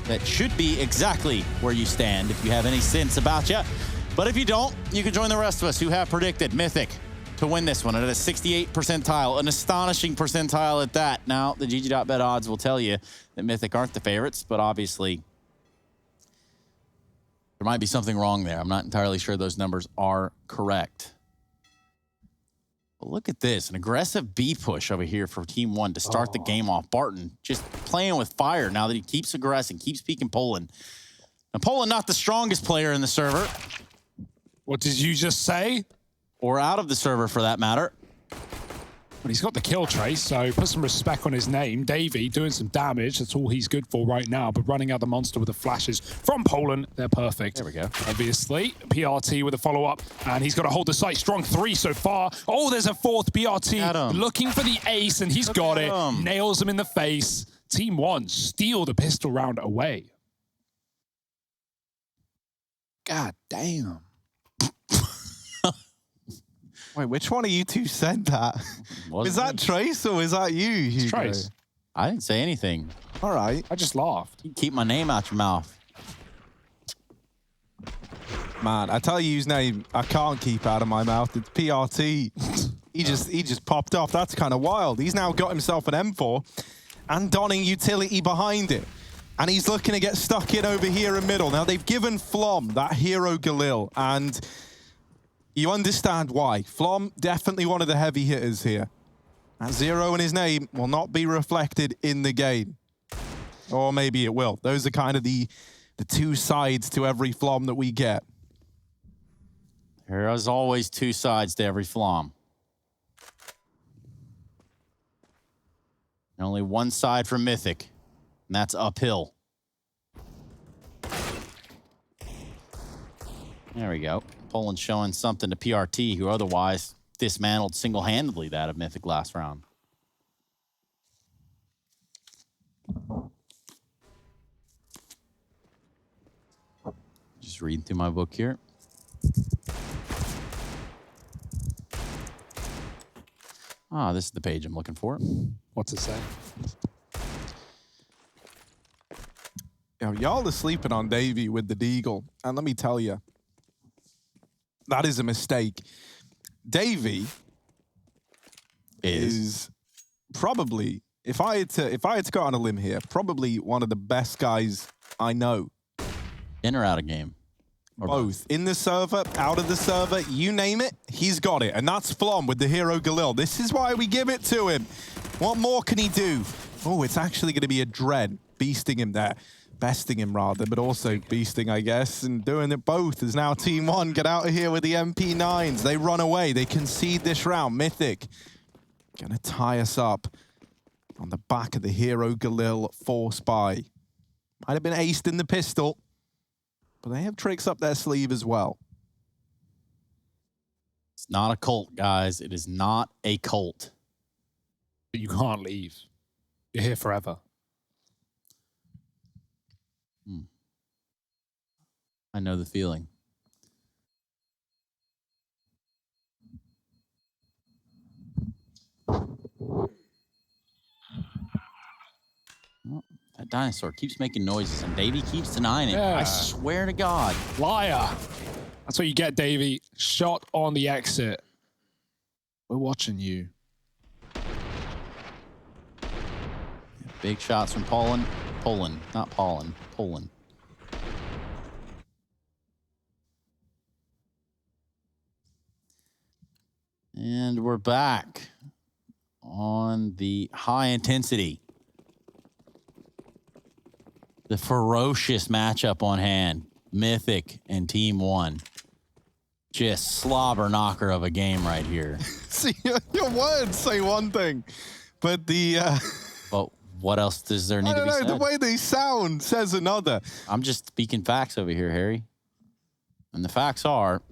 that should be exactly where you stand if you have any sense about you. But if you don't, you can join the rest of us who have predicted Mythic to win this one at a 68 percentile, an astonishing percentile at that. Now, the GG.bet odds will tell you that Mythic aren't the favorites, but obviously there might be something wrong there. I'm not entirely sure those numbers are correct. But look at this, an aggressive B push over here for Team 1 to start the game off. Barton just playing with fire now that he keeps aggressing, keeps peeking Poland. Now, Poland not the strongest player in the server. What did you just say? Or out of the server, for that matter. But he's got the kill trace, so put some respect on his name. Davey doing some damage. That's all he's good for right now. But running out the monster with the flashes from Poland, they're perfect. There we go. Obviously, PRT with a follow-up, and he's got to hold the site strong. 3 so far. Oh, there's a 4th PRT looking for the ace, and he's got it. Nails him in the face. Team 1 steal the pistol round away. God damn. Wait, which one of you two said that? Is that Trace or is that you, Hugo? It's Trace. I didn't say anything. All right. I just laughed. You keep my name out your mouth. Man, I tell you whose name I can't keep out of my mouth. It's PRT. he just popped off. That's kind of wild. He's now got himself an M4 and donning utility behind it. And he's looking to get stuck in over here in middle. Now, they've given Flom that hero Galil, and you understand why. Flom, definitely one of the heavy hitters here. That 0 in his name will not be reflected in the game. Or maybe it will. Those are kind of the two sides to every Flom that we get. There is always two sides to every Flom. And only one side for Mythic, and that's uphill. There we go. Poland showing something to PRT, who otherwise dismantled single-handedly that of Mythic last round. Just reading through my book here. Ah, this is the page I'm looking for. What's it say? Y'all are sleeping on Davey with the Deagle, and let me tell you, that is a mistake. Davey is probably, if I had to go on a limb here, probably one of the best guys I know. In or out of game? Or both. In the server, out of the server, you name it, he's got it. And that's Flom with the hero Galil. This is why we give it to him. What more can he do? Oh, it's actually going to be a Dread beasting him there. Besting him, rather, but also beasting, I guess, and doing it both as now Team 1 get out of here with the MP9s. They run away. They concede this round. Mythic gonna tie us up on the back of the hero Galil force buy. Might have been aced in the pistol, but they have tricks up their sleeve as well. It's not a cult, guys. It is not a cult. But you can't leave. You're here forever. I know the feeling. Oh, that dinosaur keeps making noises, and Davey keeps denying it. Yeah. I swear to God. Liar. That's what you get, Davey. Shot on the exit. We're watching you. Big shots from Poland. Poland, not Poland. Poland. And we're back on the high intensity. The ferocious matchup on hand. Mythic and Team 1. Just slobber knocker of a game right here. See, your words say one thing, but the... But what else does there need to be said? The way they sound says another. I'm just speaking facts over here, Harry. And the facts are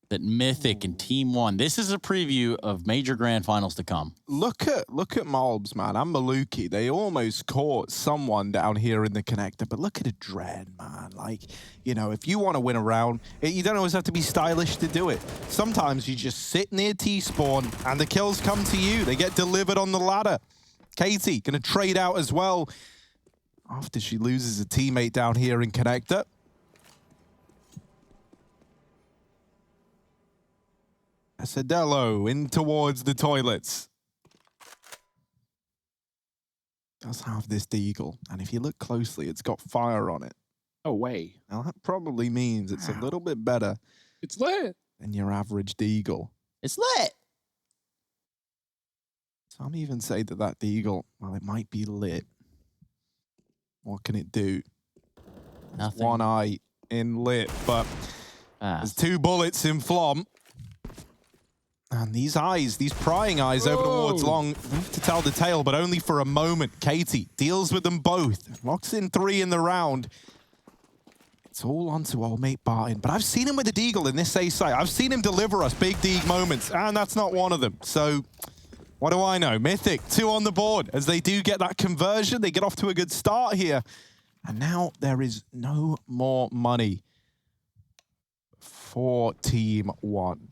that Mythic and Team 1, this is a preview of major grand finals to come. Look at Mobs, man, and Maluki. They almost caught someone down here in the connector, but look at a Dread, man. Like, you know, if you want to win a round, you don't always have to be stylish to do it. Sometimes you just sit near T-spawn and the kills come to you. They get delivered on the ladder. Katie gonna trade out as well. after she loses a teammate down here in connector. Asadello in towards the toilets. Does have this deagle, and if you look closely, it's got fire on it. No way. Now that probably means it's a little bit better It's lit. than your average deagle. It's lit. Some even say that that deagle, well, it might be lit. What can it do? Nothing. One eye in lit, but there's 2 bullets in Flom. And these eyes, these prying eyes over towards Long, move to tell the tale, but only for a moment. Katie deals with them both. Locks in 3 in the round. It's all onto old mate Barton. But I've seen him with a deagle in this A site. I've seen him deliver us big deag moments, and that's not one of them. So, what do I know? Mythic, 2 on the board. As they do get that conversion, they get off to a good start here. And now there is no more money for Team 1.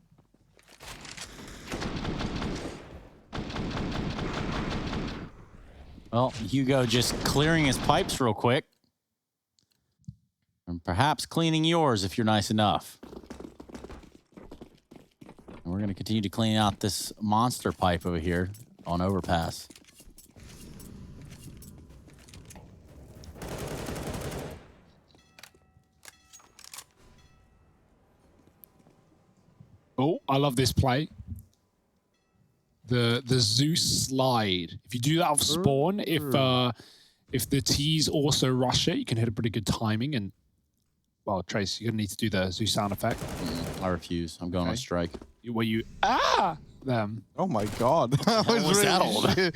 Well, Hugo just clearing his pipes real quick. And perhaps cleaning yours if you're nice enough. And we're going to continue to clean out this monster pipe over here on Overpass. Oh, I love this play. The Zeus slide. If you do that off spawn, if the T's also rush it, you can hit a pretty good timing. And well, Trace, you're gonna need to do the Zeus sound effect. I refuse. I'm going on strike. Where you them. Oh my god. That was was that really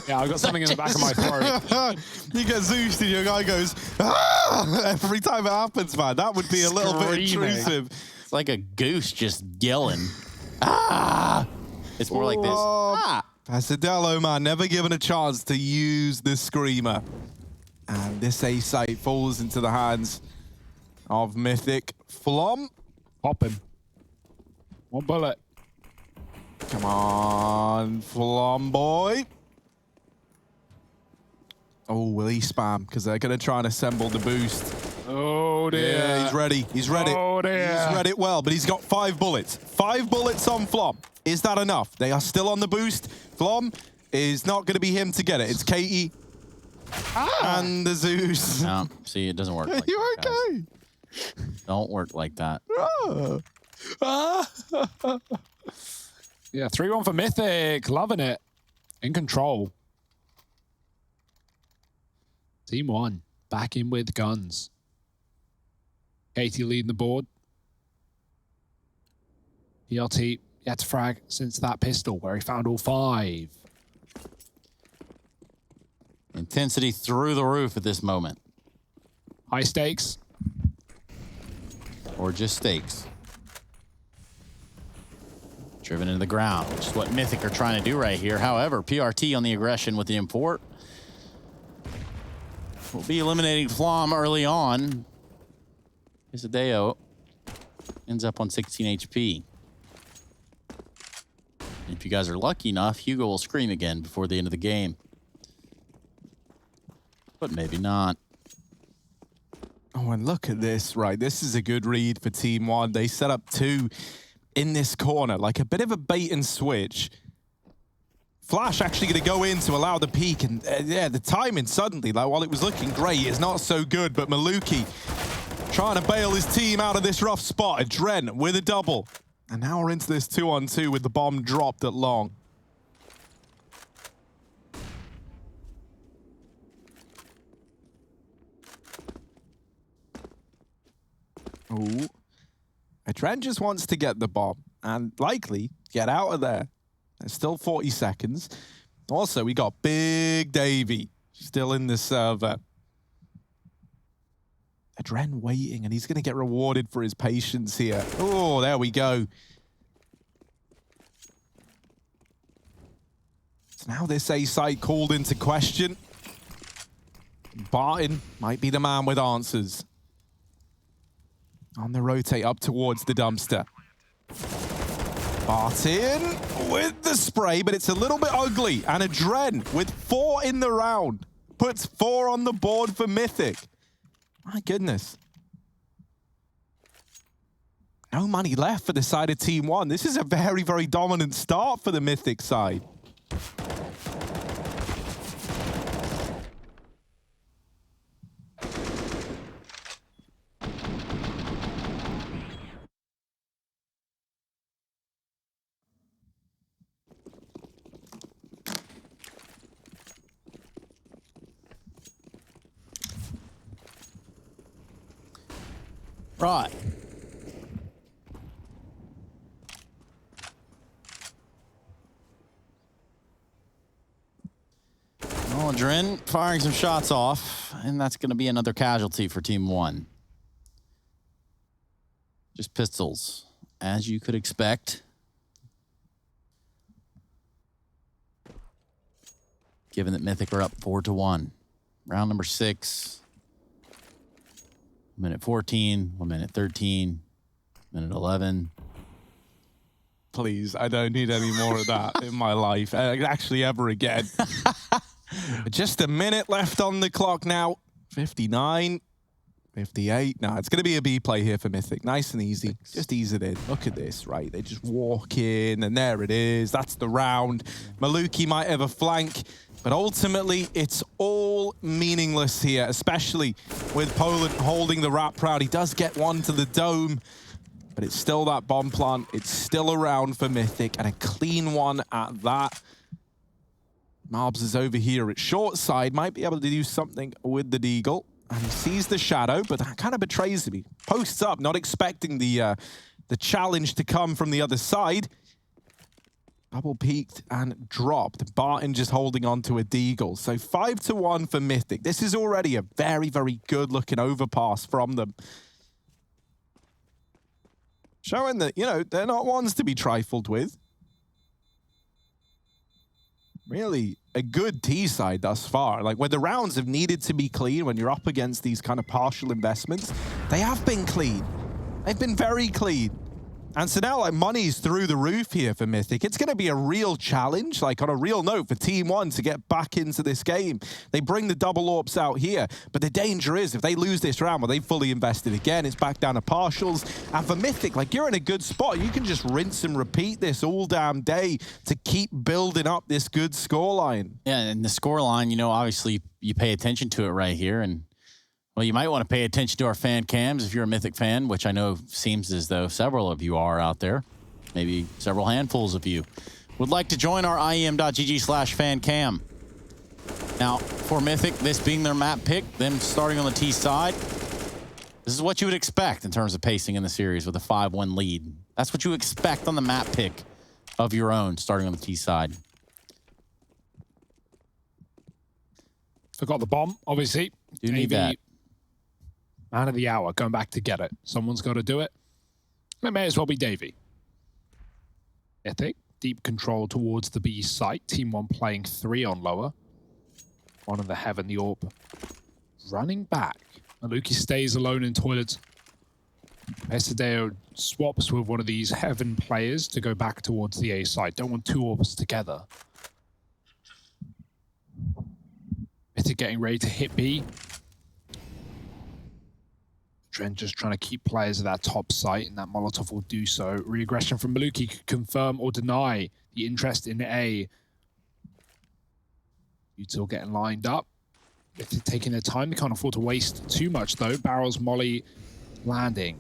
Yeah, I got something in the back of my throat. You get Zeus and your guy goes, every time it happens, man. That would be a little bit intrusive. It's like a goose just yelling. It's more like this. Pasadello, man, never given a chance to use this screamer. And this A site falls into the hands of Mythic. Flom. Pop him. 1 bullet. Come on, Flom boy. Oh, will he spam? Because they're going to try and assemble the boost. Oh, dear. Yeah, he's ready. He's ready. Oh, dear. He's read it well, but he's got 5 bullets. 5 bullets on Flom. Is that enough? They are still on the boost. Flom is not going to be him to get it. It's Katie and the Zeus. No, see, it doesn't work like You that, okay? guys. Don't work like that. Yeah, 3-1 for Mythic. Loving it. In control. Team 1 back in with guns. Katie leading the board. PLT yet to frag since that pistol where he found all 5. Intensity through the roof at this moment. High stakes. Or just stakes. Driven into the ground, which is what Mythic are trying to do right here. However, PRT on the aggression with the import. We'll be eliminating Flom early on. Isadeo ends up on 16 HP. And if you guys are lucky enough, Hugo will scream again before the end of the game. But maybe not. Oh, and look at this, right? This is a good read for Team 1. They set up 2 in this corner, like a bit of a bait and switch. Flash actually going to go in to allow the peek, and yeah, the timing suddenly, like while it was looking great, is not so good, but Maluki trying to bail his team out of this rough spot. Adren with a double. And now we're into this 2-on-2 with the bomb dropped at long. Ooh. Adren just wants to get the bomb and likely get out of there. There's still 40 seconds. Also, we got Big Davey still in the server. Adren waiting, and he's going to get rewarded for his patience here. Oh, there we go. So now this A site called into question. Barton might be the man with answers. On the rotate up towards the dumpster. Barton with the spray, but it's a little bit ugly. And Adren with 4 in the round. puts 4 on the board for Mythic. My goodness. No money left for the side of Team 1. This is a very, very dominant start for the Mythic side. Right. Well, Dren firing some shots off, and that's going to be another casualty for Team 1. Just pistols, as you could expect. Given that Mythic are up 4-1. Round number 6. Minute 14, 1 minute 13, minute 11. Please, I don't need any more of that in my life. Actually, ever again. Just a minute left on the clock now. 59, 58. No, it's going to be a B play here for Mythic. Nice and easy. Just ease it in. Look at this, right? They just walk in, and there it is. That's the round. Maluki might have a flank. But ultimately, it's all meaningless here, especially with Poland holding the Rat Proud. He does get one to the dome, but it's still that bomb plant. It's still around for Mythic, and a clean one at that. Marbs is over here at short side, might be able to do something with the Deagle. And he sees the shadow, but that kind of betrays him. He posts up, not expecting the challenge to come from the other side. Double peaked and dropped. Barton just holding on to a Deagle. So 5-1 for Mythic. This is already a very, very good looking overpass from them. Showing that, you know, they're not ones to be trifled with. Really a good T side thus far. Like, where the rounds have needed to be clean when you're up against these kind of partial investments, they have been clean. They've been very clean. And so now, like, money's through the roof here for Mythic. It's going to be a real challenge, like, on a real note, for Team 1 to get back into this game. They bring the double AWPs out here, but the danger is if they lose this round, well, they've fully invested again. It's back down to partials. And for Mythic, like, you're in a good spot. You can just rinse and repeat this all damn day to keep building up this good scoreline. Yeah, and the scoreline, you know, obviously you pay attention to it right here, and well, you might want to pay attention to our fan cams if you're a Mythic fan, which I know seems as though several of you are out there. Maybe several handfuls of you would like to join our IEM.gg/fancam. Now, for Mythic, this being their map pick, them starting on the T side, this is what you would expect in terms of pacing in the series with a 5-1 lead. That's what you expect on the map pick of your own, starting on the T side. Forgot the bomb, obviously. Do need that. Man of the hour, going back to get it. Someone's got to do it. It may as well be Davey. Mythic, deep control towards the B site. Team 1 playing 3 on lower. 1 on the heaven, the AWP. Running back. Maluki stays alone in toilets. Pesadeo swaps with one of these heaven players to go back towards the A site. Don't want 2 AWPs together. Mythic getting ready to hit B. Dren just trying to keep players at that top site, and that Molotov will do so. Reaggression from Maluki could confirm or deny the interest in A. Util getting lined up. If they're taking their time, they can't afford to waste too much, though. Barrels, Molly, landing.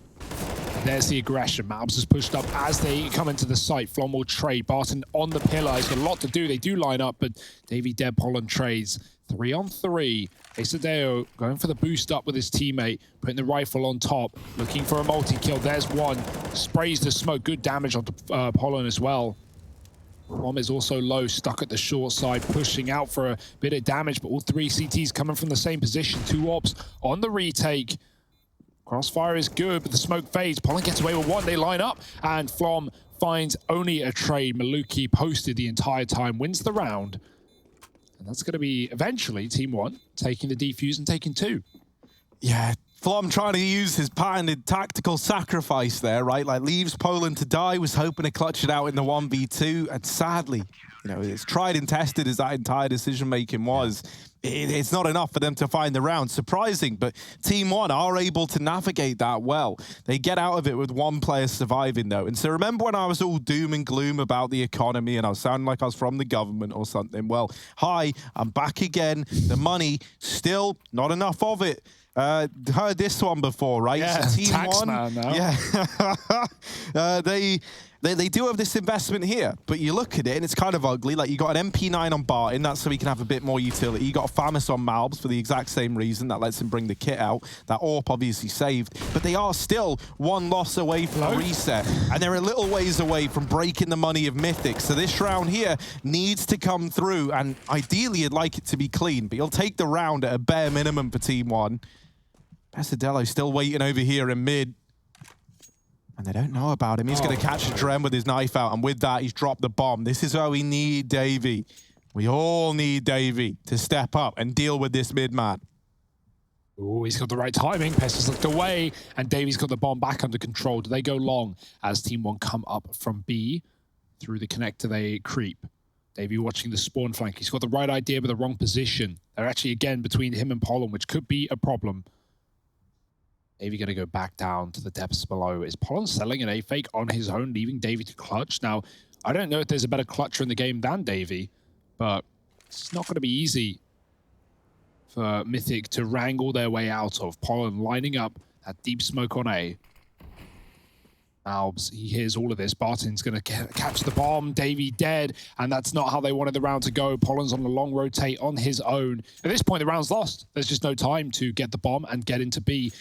There's the aggression. Mabs has pushed up as they come into the site. Flom will trade. Barton on the pillar. He's got a lot to do. They do line up, but Davey Deb Holland trades. 3 on 3. Pesadeo going for the boost up with his teammate, putting the rifle on top, looking for a multi-kill. There's one. Sprays the smoke. Good damage onto Pollen as well. Bomb is also low, stuck at the short side, pushing out for a bit of damage, but all 3 CTs coming from the same position. 2 AWPs on the retake. Crossfire is good, but the smoke fades. Pollen gets away with 1. They line up, and Flom finds only a trade. Maluki posted the entire time, wins the round. And that's going to be eventually Team 1 taking the defuse and taking 2. Yeah, Flom trying to use his patented tactical sacrifice there, right? Like, leaves Poland to die, was hoping to clutch it out in the 1v2, and sadly, you know, it's tried and tested as that entire decision-making was. It's not enough for them to find the round. Surprising, but Team 1 are able to navigate that well. They get out of it with one player surviving, though. And so remember when I was all doom and gloom about the economy and I was sounding like I was from the government or something? Well, hi, I'm back again. The money, still not enough of it. Heard this one before, right? Yeah, so Team tax 1, man now. Yeah. They do have this investment here, but you look at it and it's kind of ugly. Like, you got an MP9 on Barton, that's so he can have a bit more utility. You got a Famis on Malbs for the exact same reason, that lets him bring the kit out. That AWP obviously saved, but they are still one loss away from a reset, and they're a little ways away from breaking the money of Mythic. So this round here needs to come through, and ideally you'd like it to be clean, but you'll take the round at a bare minimum for Team 1. Pesadello still waiting over here in mid. And they don't know about him. He's going to catch a Dren with his knife out, and with that, he's dropped the bomb. This is where we need Davey. We all need Davey to step up and deal with this mid man. Oh, he's got the right timing. Pest has looked away, and Davey's got the bomb back under control. Do they go long as Team 1 come up from B? Through the connector, they creep. Davey watching the spawn flank. He's got the right idea, but the wrong position. They're actually, again, between him and Poland, which could be a problem. Davey going to go back down to the depths below. Is Poland selling an A-fake on his own, leaving Davey to clutch? Now, I don't know if there's a better clutcher in the game than Davey, but it's not going to be easy for Mythic to wrangle their way out of. Poland lining up that deep smoke on A. Albs, he hears all of this. Barton's going to catch the bomb. Davey dead, and that's not how they wanted the round to go. Poland's on a long rotate on his own. At this point, the round's lost. There's just no time to get the bomb and get into B.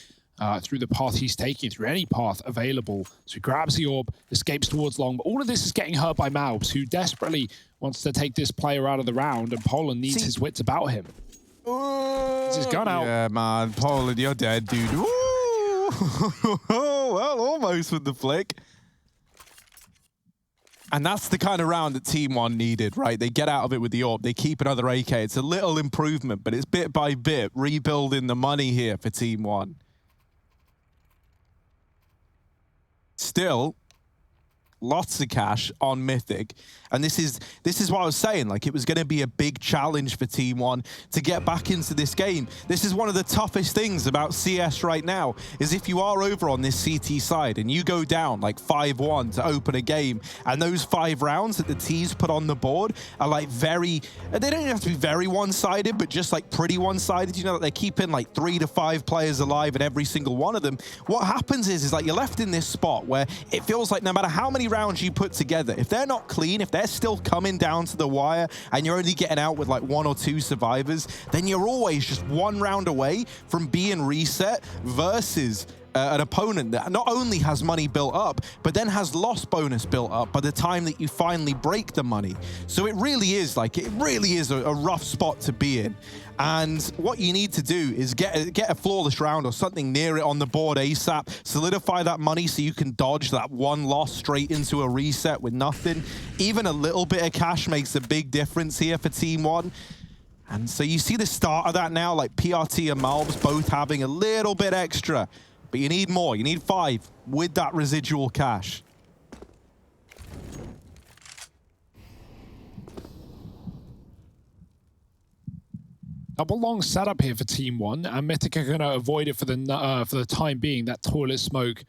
Through the path he's taking, through any path available. So he grabs the orb, escapes towards long, but all of this is getting hurt by Malbs, who desperately wants to take this player out of the round, and Poland needs his wits about him. It's his gun out. Yeah, man. Poland, you're dead, dude. Ooh. Well, almost with the flick. And that's the kind of round that Team 1 needed, right? They get out of it with the orb. They keep another AK. It's a little improvement, but it's bit by bit rebuilding the money here for Team 1. Still, lots of cash on Mythic. And this is what I was saying. Like, it was going to be a big challenge for Team 1 to get back into this game. This is one of the toughest things about CS right now, is if you are over on this CT side and you go down like 5-1 to open a game, and those 5 rounds that the T's put on the board are like they don't have to be very one-sided, but just like pretty one-sided. You know, that they're keeping like 3 to 5 players alive in every single one of them. What happens is like you're left in this spot where it feels like no matter how many rounds you put together, if they're not clean, if they're still coming down to the wire and you're only getting out with like 1 or 2 survivors, then you're always just 1 round away from being reset versus an opponent that not only has money built up, but then has loss bonus built up by the time that you finally break the money. So it really is a rough spot to be in. And what you need to do is get a flawless round or something near it on the board ASAP, solidify that money so you can dodge that 1 loss straight into a reset with nothing. Even a little bit of cash makes a big difference here for Team 1. And so you see the start of that now, like PRT and Malbs both having a little bit extra. But you need more. You need 5 with that residual cash. Double long setup here for Team 1, and Mythic are going to avoid it for the time being. That toilet smoke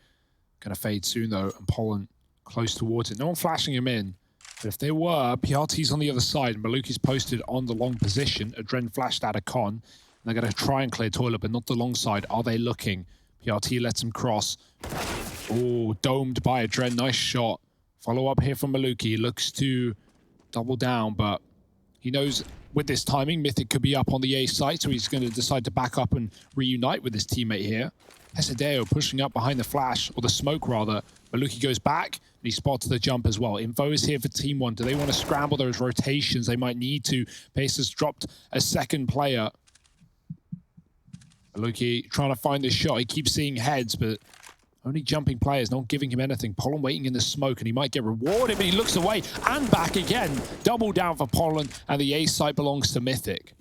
going to fade soon, though, and Poland close towards it. No one flashing him in, but if they were, PRT's on the other side, and Maluki's posted on the long position. Adren flashed out a con, and they're going to try and clear toilet, but not the long side. Are they looking? PRT lets him cross. Oh, domed by Adren. Nice shot. Follow up here from Maluki. He looks to double down, but he knows with this timing, Mythic could be up on the A site, so he's going to decide to back up and reunite with his teammate here. Pesadeo pushing up behind the flash, or the smoke rather. Maluki goes back, and he spots the jump as well. Info is here for Team 1. Do they want to scramble those rotations? They might need to. Pace has dropped a second player. Maluki trying to find this shot. He keeps seeing heads, but only jumping players, not giving him anything. Poland waiting in the smoke, and he might get rewarded, but he looks away and back again. Double down for Poland, and the A site belongs to Mythic.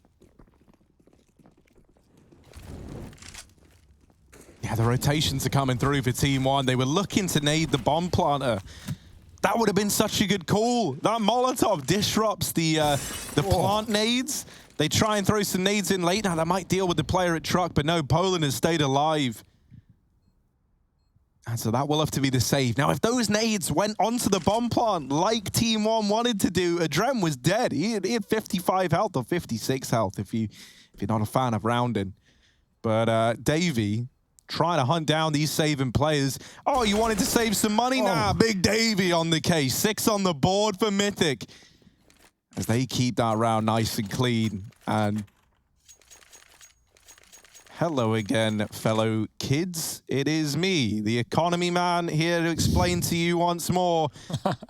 Yeah, the rotations are coming through for Team One. They were looking to nade the bomb planter. That would have been such a good call. That Molotov disrupts the plant nades. They try and throw some nades in late. Now, that might deal with the player at truck, but no, Poland has stayed alive. And so that will have to be the save. Now, if those nades went onto the bomb plant like Team One wanted to do, Adrem was dead. He had 55 health or 56 health if you're not a fan of rounding. But Davey trying to hunt down these saving players. Oh, you wanted to save some money? Nah, Big Davey on the case. 6 on the board for Mythic. As they keep that round nice and clean. And hello again, fellow kids. It is me, the economy man, here to explain to you once more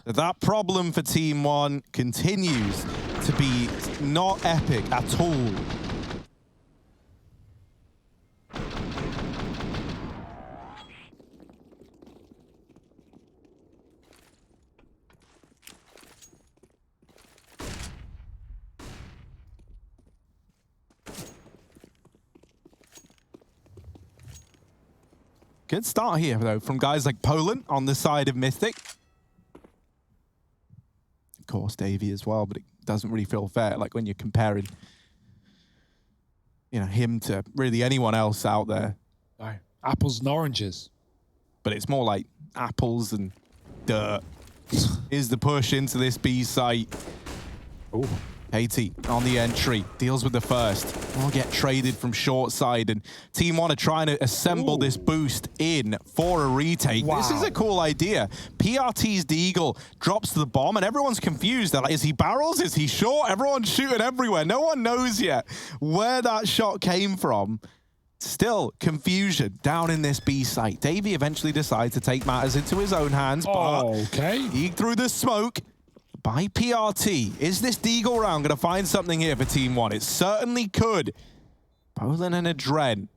that problem for Team One continues to be not epic at all. Good start here, though, from guys like Poland on the side of Mythic. Of course, Davey as well, but it doesn't really feel fair, like when you're comparing, you know, him to really anyone else out there. No. Apples and oranges. But it's more like apples and dirt. Is the push into this B site. Ooh. Haiti on the entry, deals with the first. Will get traded from short side, and Team One are trying to assemble this boost in for a retake. Wow. This is a cool idea. PRT's Deagle drops the bomb, and everyone's confused. They're like, is he barrels? Is he short? Everyone's shooting everywhere. No one knows yet where that shot came from. Still confusion down in this B site. Davey eventually decides to take matters into his own hands, but he threw the smoke by PRT. Is this Deagle round going to find something here for Team One? It certainly could. Poland and Adren.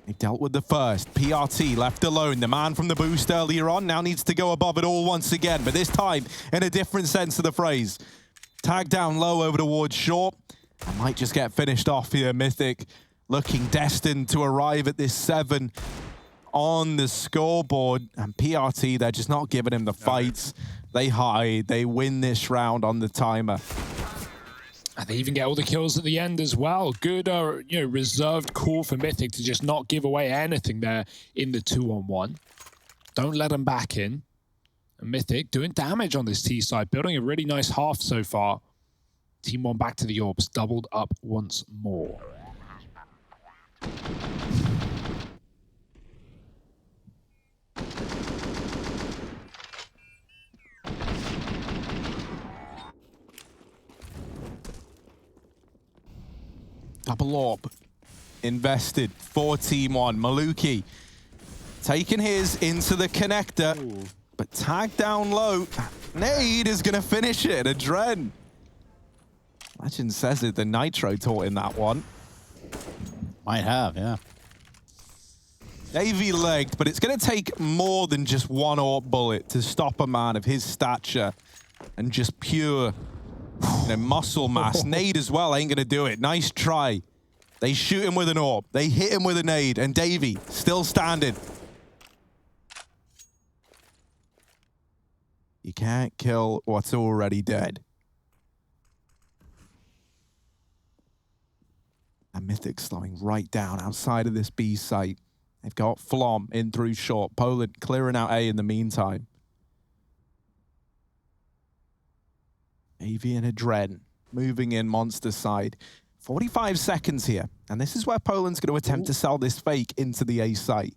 They dealt with the first. PRT left alone. The man from the boost earlier on now needs to go above it all once again, but this time in a different sense of the phrase. Tag down low over towards short. I might just get finished off here. Mythic looking destined to arrive at this 7 on the scoreboard. And PRT, they're just not giving him the fights. They hide. They win this round on the timer. And they even get all the kills at the end as well. Good, you know, reserved call for Mythic to just not give away anything there in the 2-on-1. Don't let them back in. And Mythic doing damage on this T side, building a really nice half so far. Team One back to the orbs, doubled up once more. Double orb invested for Team One. Maluki taking his into the connector, but tagged down low. Nade is going to finish it. Adren. Legend says it. The Nitro taught in that one. Might have, yeah. Davey legged, but it's going to take more than just one orb bullet to stop a man of his stature and just pure muscle mass. Nade as well ain't going to do it. Nice try. They shoot him with an orb. They hit him with a nade, and Davey still standing. You can't kill what's already dead. And Mythic slowing right down outside of this B site. They've got Flom in through short. Poland clearing out A in the meantime. Avian Adren moving in monster side. 45 seconds here. And this is where Poland's going to attempt to sell this fake into the A site.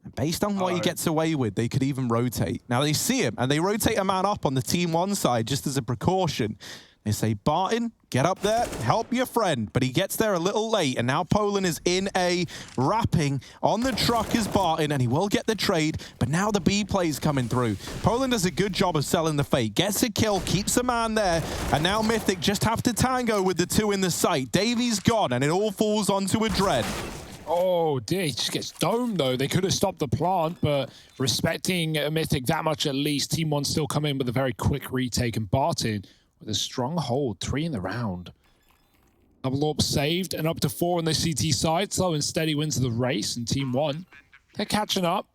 And based on what he gets away with, they could even rotate. Now they see him and they rotate a man up on the Team One side just as a precaution. They say, Barton, get up there, help your friend. But he gets there a little late, and now Poland is in A, wrapping on the truck is Barton, and he will get the trade, but now the B play's coming through. Poland does a good job of selling the fake, gets a kill, keeps a man there, and now Mythic just have to tango with the 2 in the site. Davey's gone, and it all falls onto Adren. Oh dear, he just gets domed though. They could have stopped the plant, but respecting Mythic that much at least, Team One still come in with a very quick retake, and Barton with a strong hold, 3 in the round. Double AWP saved and up to 4 on the CT side. Slow and steady wins the race, and Team 1, they're catching up.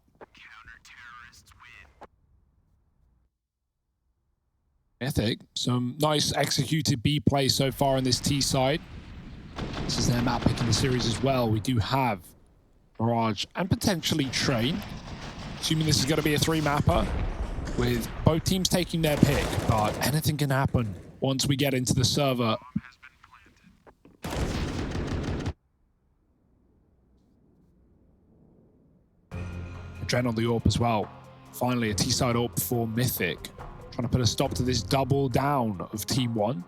Mythic, some nice executed B play so far on this T side. This is their map pick in the series as well. We do have Mirage and potentially Train. Assuming this is going to be a 3-mapper with both teams taking their pick, but anything can happen once we get into the server. Adren on the AWP as well. Finally, a T-side AWP for Mythic. Trying to put a stop to this double down of Team 1.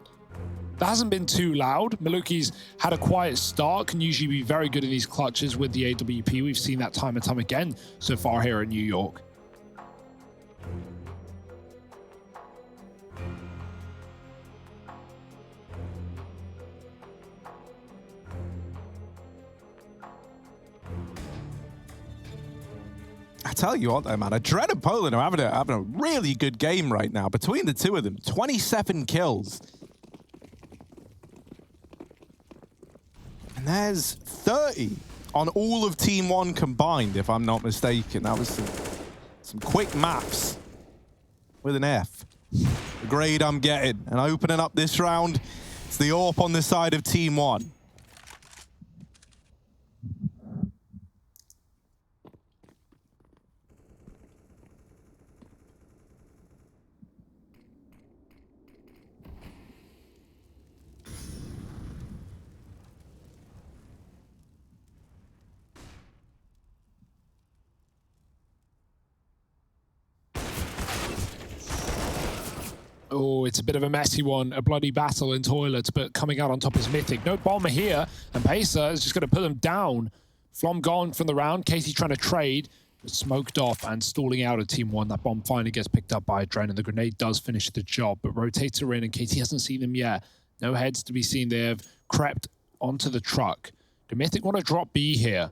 That hasn't been too loud. Maluki's had a quiet start, can usually be very good in these clutches with the AWP. We've seen that time and time again so far here in New York. I tell you what, though, man, Adren and Poland are having a really good game right now. Between the two of them, 27 kills. And there's 30 on all of Team 1 combined, if I'm not mistaken. That was some quick maths with an F. The grade I'm getting. And opening up this round, it's the AWP on the side of Team 1. Oh, it's a bit of a messy one. A bloody battle in toilets, but coming out on top is Mythic. No bomber here, and Pacer is just going to put them down. Flom gone from the round. Casey trying to trade, but smoked off and stalling out of Team 1. That bomb finally gets picked up by Adren, and the grenade does finish the job, but rotates her in, and Katie hasn't seen them yet. No heads to be seen. They have crept onto the truck. Do Mythic want to drop B here?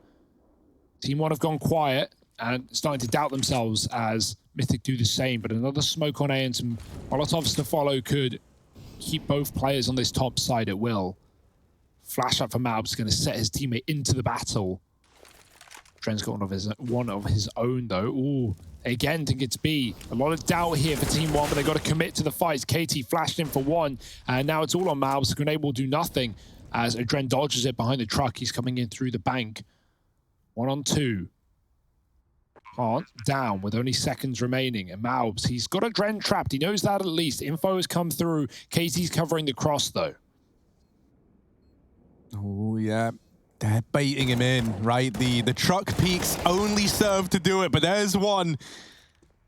Team 1 have gone quiet and starting to doubt themselves as Mythic do the same, but another smoke on A and some Molotovs to follow could keep both players on this top side at will. Flash up for Mab's going to set his teammate into the battle. Dren's got one of his own though. Ooh, again think it's B. A lot of doubt here for Team 1, but they got to commit to the fight. KT flashed in for 1, and now it's all on Mab's. The grenade will do nothing as Adren dodges it behind the truck. He's coming in through the bank. 1 on 2. Down with only seconds remaining, and Maubs, he's got Adren trapped. He knows that at least. Info has come through. Katie's covering the cross though. Oh yeah, they're baiting him in, right? The truck peaks only serve to do it, but there's one.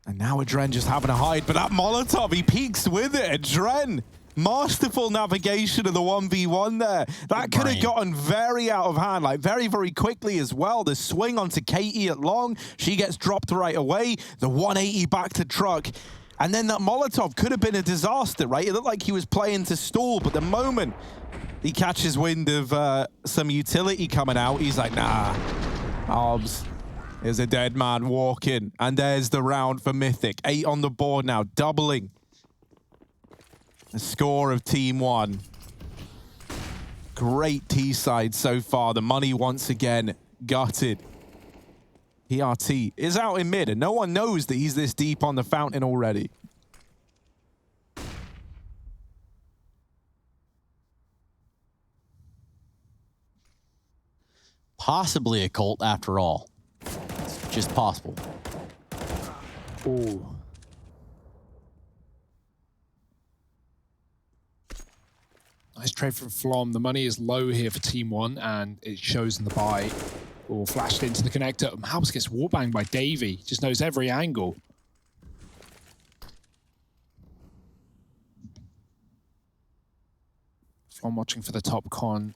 And now Adren just having to hide, but that Molotov, he peaks with it. Adren, masterful navigation of the 1v1 there. That could have gotten very out of hand, like very, very quickly as well. The swing onto Katie at long. She gets dropped right away. The 180 back to truck. And then that Molotov could have been a disaster, right? It looked like he was playing to stall, but the moment he catches wind of some utility coming out, he's like, nah, Hobbs. There's a dead man walking. And there's the round for Mythic. 8 on the board now, doubling the score of Team 1. Great T-side so far. The money once again gutted. PRT is out in mid, and no one knows that he's this deep on the fountain already. Possibly a cult after all. It's just possible. Ooh. Nice trade from Flom. The money is low here for Team 1, and it shows in the buy. Or flashed into the connector. House gets warbanged by Davey. Just knows every angle. Flom watching for the top con.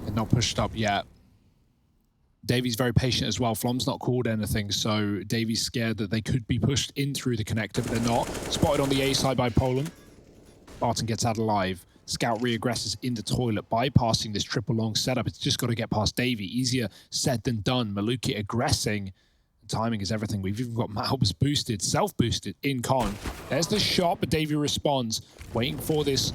And not pushed up yet. Davey's very patient as well. Flom's not called anything, so Davey's scared that they could be pushed in through the connector, but they're not. Spotted on the A side by Poland. Barton gets out alive. Scout reaggresses in the toilet, bypassing this triple long setup. It's just got to get past Davey. Easier said than done. Maluki aggressing. timing is everything. We've even got Malbs boosted, self-boosted in con. There's the shot, but Davey responds, waiting for this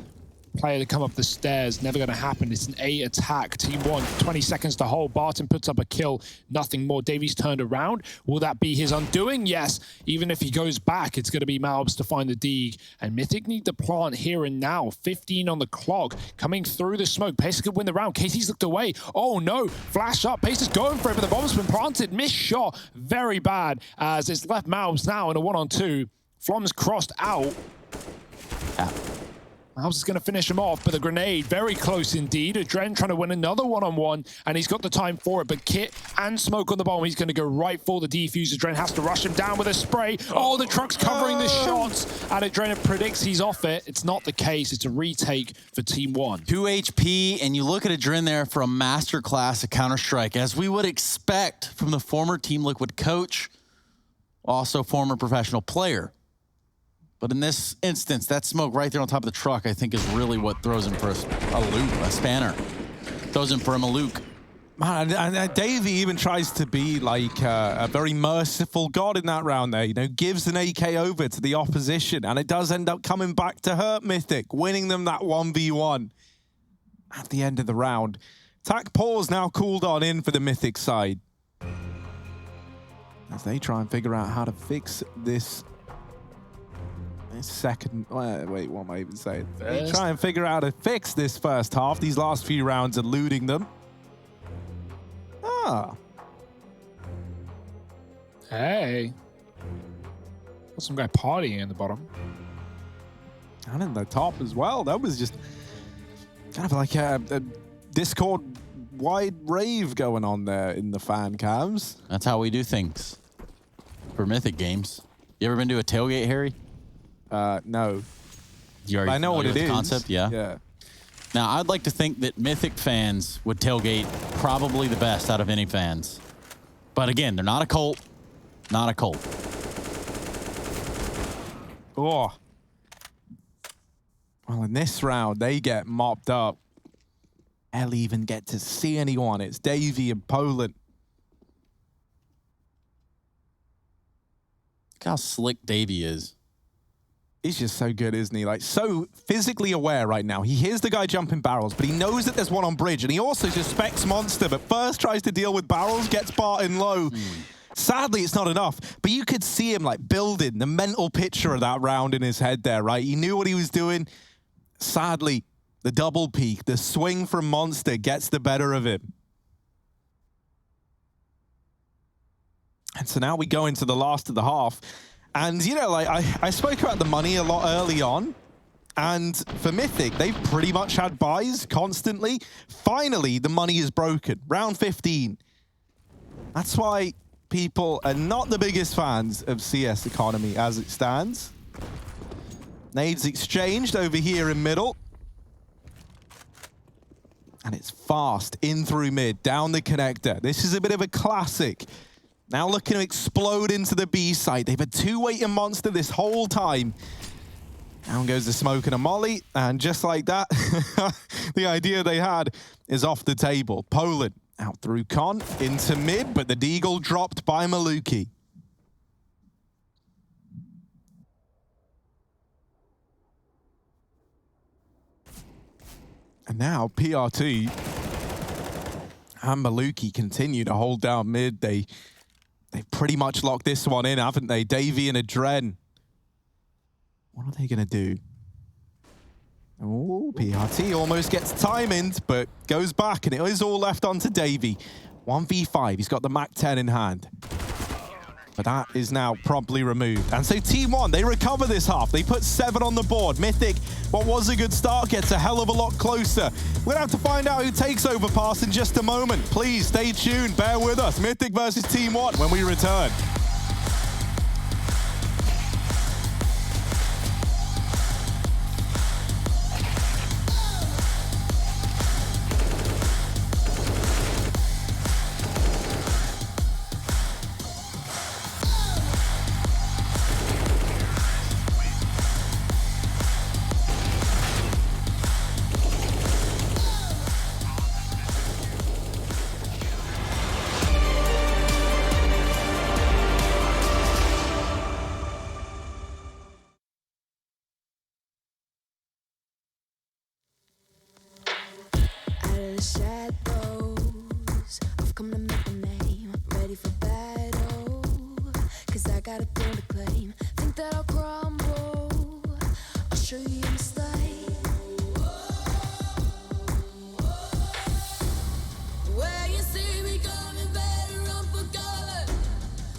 player to come up the stairs. Never going to happen. It's an A attack. Team 1, 20 seconds to hold. Barton puts up a kill. Nothing more. Davey's turned around. Will that be his undoing? Yes. Even if he goes back, it's going to be Malbs to find the Deeg. And Mythic need the plant here and now. 15 on the clock. Coming through the smoke. Pace could win the round. Casey's looked away. Oh no. Flash up. Pace is going for it, but the bomb's been planted. Missed shot. Very bad as it's left Malbs now in a 1-on-2. Flom's crossed out. Malbs is going to finish him off, but the grenade, very close indeed. Adren trying to win another 1-on-1, and he's got the time for it, but Kit and Smoke on the bomb. He's going to go right for the defuse. Adren has to rush him down with a spray. Oh, the truck's covering the shots, and Adren predicts he's off it. It's not the case. It's a retake for Team 1. 2 HP, and you look at Adren there for a masterclass of Counter-Strike, as we would expect from the former Team Liquid coach, also former professional player. But in this instance, that smoke right there on top of the truck, I think, is really what throws him for a loop, a spanner. Throws him for a Malouk. Man, and Davey even tries to be like a very merciful god in that round there. You know, gives an AK over to the opposition, and it does end up coming back to hurt Mythic, winning them that 1v1 at the end of the round. Tac pause now cooled on in for the Mythic side, as they try and figure out how to fix this second, wait, what am I even saying? They try and figure out how to fix this first half. These last few rounds eluding them. Hey. Got some guy partying in the bottom. And in the top as well. That was just kind of like a Discord wide rave going on there in the fan cams. That's how we do things for Mythic games. You ever been to a tailgate, Harry? No. I know what it is. Concept, yeah. Yeah. Now, I'd like to think that Mythic fans would tailgate probably the best out of any fans. But again, they're not a cult. Not a cult. Oh. Well, in this round, they get mopped up. They'll even get to see anyone. It's Davey and Poland. Look how slick Davey is. He's just so good, isn't he? Like, so physically aware right now. He hears the guy jumping barrels, but he knows that there's one on bridge, and he also suspects Monster, but first tries to deal with barrels, gets Barton low. Sadly, it's not enough, but you could see him, like, building the mental picture of that round in his head there, right? He knew what he was doing. Sadly, the double peak, the swing from Monster gets the better of him. And so now we go into the last of the half. And, you know, like, I spoke about the money a lot early on. And for Mythic, they've pretty much had buys constantly. Finally, the money is broken. Round 15. That's why people are not the biggest fans of CS economy as it stands. Nades exchanged over here in middle. And it's fast in through mid, down the connector. This is a bit of a classic. Now looking to explode into the B site. They've had two waiting Monster this whole time. Down goes the smoke and a molly. And just like that, the idea they had is off the table. Poland out through con, into mid, but the deagle dropped by Maluki. And now PRT and Maluki continue to hold down mid. They've pretty much locked this one in, haven't they? Davey and Adren. What are they going to do? Oh, PRT almost gets timinged, but goes back, and it is all left onto Davey. 1v5, he's got the MAC-10 in hand. But that is now promptly removed. And so Team 1, they recover this half. They put 7 on the board. Mythic, what was a good start, gets a hell of a lot closer. We're going to have to find out who takes Overpass in just a moment. Please stay tuned, bear with us. Mythic versus Team 1 when we return. the shadows. I've come to make a name, ready for battle. Cause I got a throne to claim. Think that I'll crumble, I'll show you your mistake. Where you see me coming, better run for cover.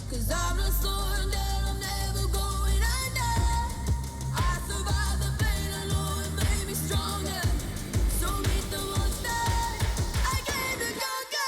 Cause I'm not soaring down, I'm never going under. I survived the pain, I know it made me stronger. So meet the monster, I came to conquer.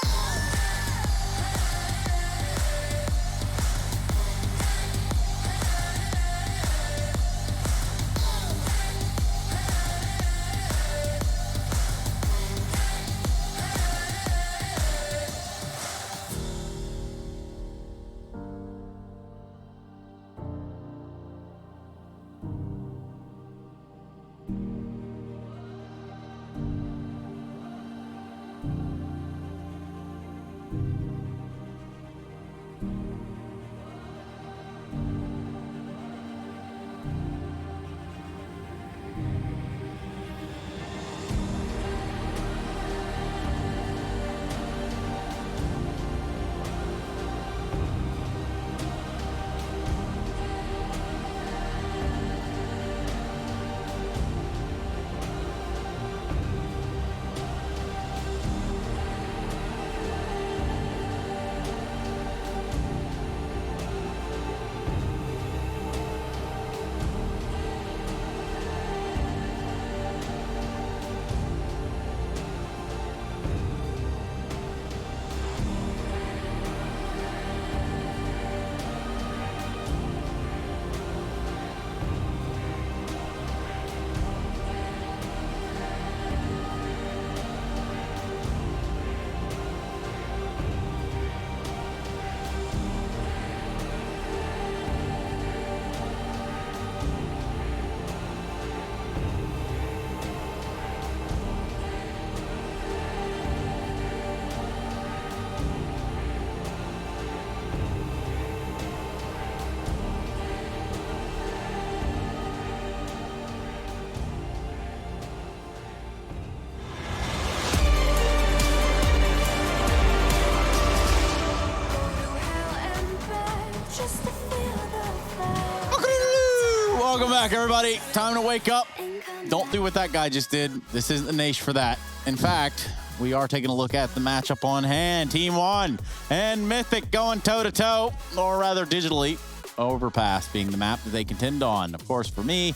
Welcome back, everybody. Time to wake up. Don't do what that guy just did. This isn't the niche for that. In fact, we are taking a look at the matchup on hand. Team 1 and Mythic going toe-to-toe, or rather digitally. Overpass being the map that they contend on. Of course, for me,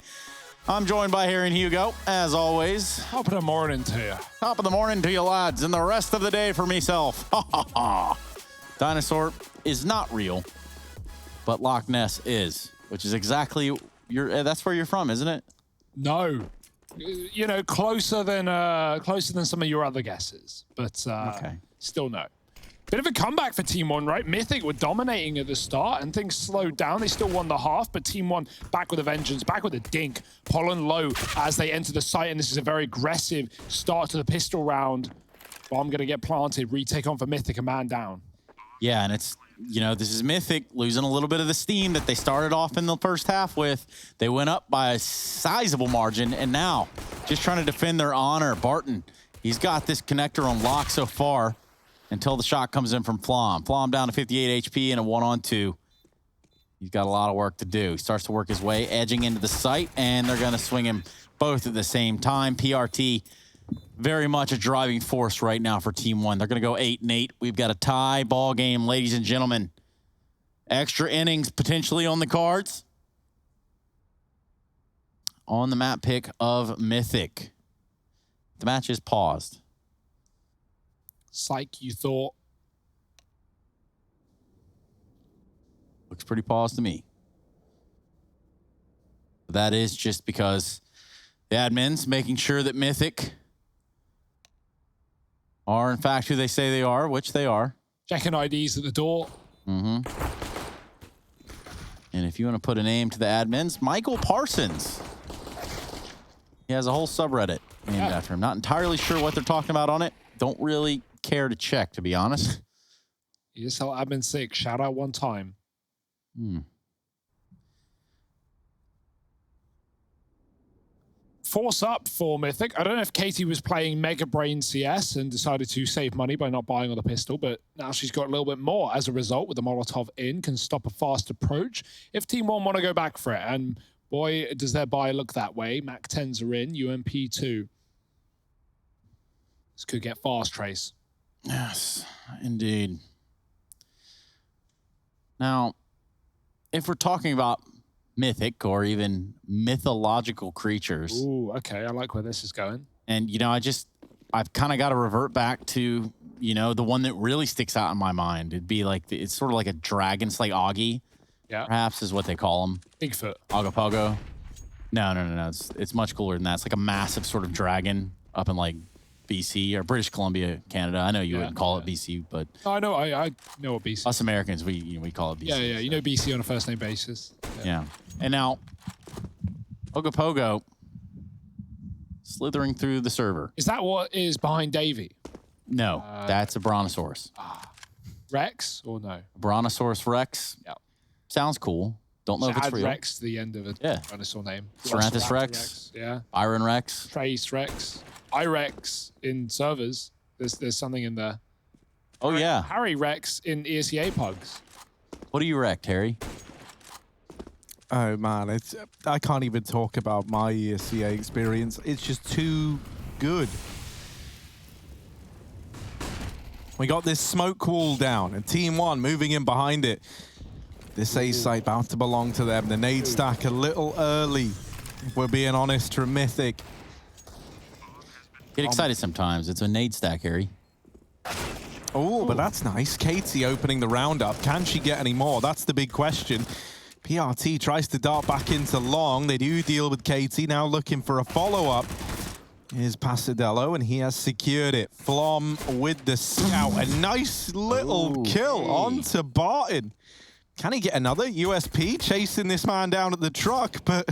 I'm joined by here in Hugo, as always. Top of the morning to you. Top of the morning to you, lads, and the rest of the day for myself. Dinosaur is not real, but Loch Ness is, which is exactly that's where you're from, isn't it? No. You know, closer than some of your other guesses, but okay. Still no. Bit of a comeback for Team 1, right? Mythic were dominating at the start, and things slowed down. They still won the half, but Team 1 back with a vengeance, back with a dink. Pollen low as they enter the site, and this is a very aggressive start to the pistol round. Bomb going to get planted. Retake on for Mythic, a man down. Yeah, and it's, you know, this is Mythic losing a little bit of the steam that they started off in the first half with. They went up by a sizable margin, and now just trying to defend their honor. Barton, he's got this connector on lock so far until the shot comes in from Flom. Flom down to 58 HP and a 1-on-2. He's got a lot of work to do. He starts to work his way, edging into the site, and they're going to swing him both at the same time. PRT, very much a driving force right now for Team 1. They're going to go 8-8. We've got a tie ball game, ladies and gentlemen. Extra innings potentially on the cards. On the map pick of Mythic. The match is paused. Psych, you thought. Looks pretty paused to me. That is just because the admins making sure that Mythic are in fact who they say they are, which they are. Checking IDs at the door. Mm-hmm. And if you want to put a name to the admins, Michael Parsons. He has a whole subreddit named after him. Not entirely sure what they're talking about on it. Don't really care to check, to be honest. You just tell admin 6. Shout out one time. force up for Mythic. I don't know if Katie was playing Mega Brain CS and decided to save money by not buying on the pistol, but now she's got a little bit more as a result with the Molotov in, can stop a fast approach. If Team 1 want to go back for it, and boy, does their buy look that way. Mac 10s are in, UMP 2. This could get fast, Trace. Yes, indeed. Now, if we're talking about mythic or even mythological creatures. Ooh, okay, I like where this is going. And, you know, I've kind of got to revert back to, you know, the one that really sticks out in my mind. It'd be like, it's sort of like a dragon, it's like Augie, perhaps is what they call them. Bigfoot. Ogopogo. No. It's much cooler than that. It's like a massive sort of dragon up in like BC or British Columbia, Canada. I know you wouldn't call it BC, but I know what BC. Us Americans, we call it BC. Yeah. You know BC on a first name basis. Yeah. And now, Ogopogo slithering through the server. Is that what is behind Davey? No, that's a Brontosaurus. Rex or no? Brontosaurus Rex. Yeah. Sounds cool. Don't know if it's add real. Rex to the end of a dinosaur name. Saranthus Rex. Yeah. Iron Rex. Trace Rex. iRex in servers. There's something in there. Oh, yeah. Harry Rex in ESEA pugs. What do you wrecked, Harry? Oh man, I can't even talk about my ESEA experience. It's just too good. We got this smoke wall down, and Team 1 moving in behind it. This A site about to belong to them. The nade stack a little early, if we're being honest, from Mythic. Get excited sometimes. It's a nade stack, Harry. Oh, but that's nice. Katie opening the roundup. Can she get any more? That's the big question. PRT tries to dart back into long. They do deal with Katie, now looking for a follow-up. Here's Pasadello, and he has secured it. Flom with the scout. A nice little kill onto Barton. Can he get another? USP chasing this man down at the truck, but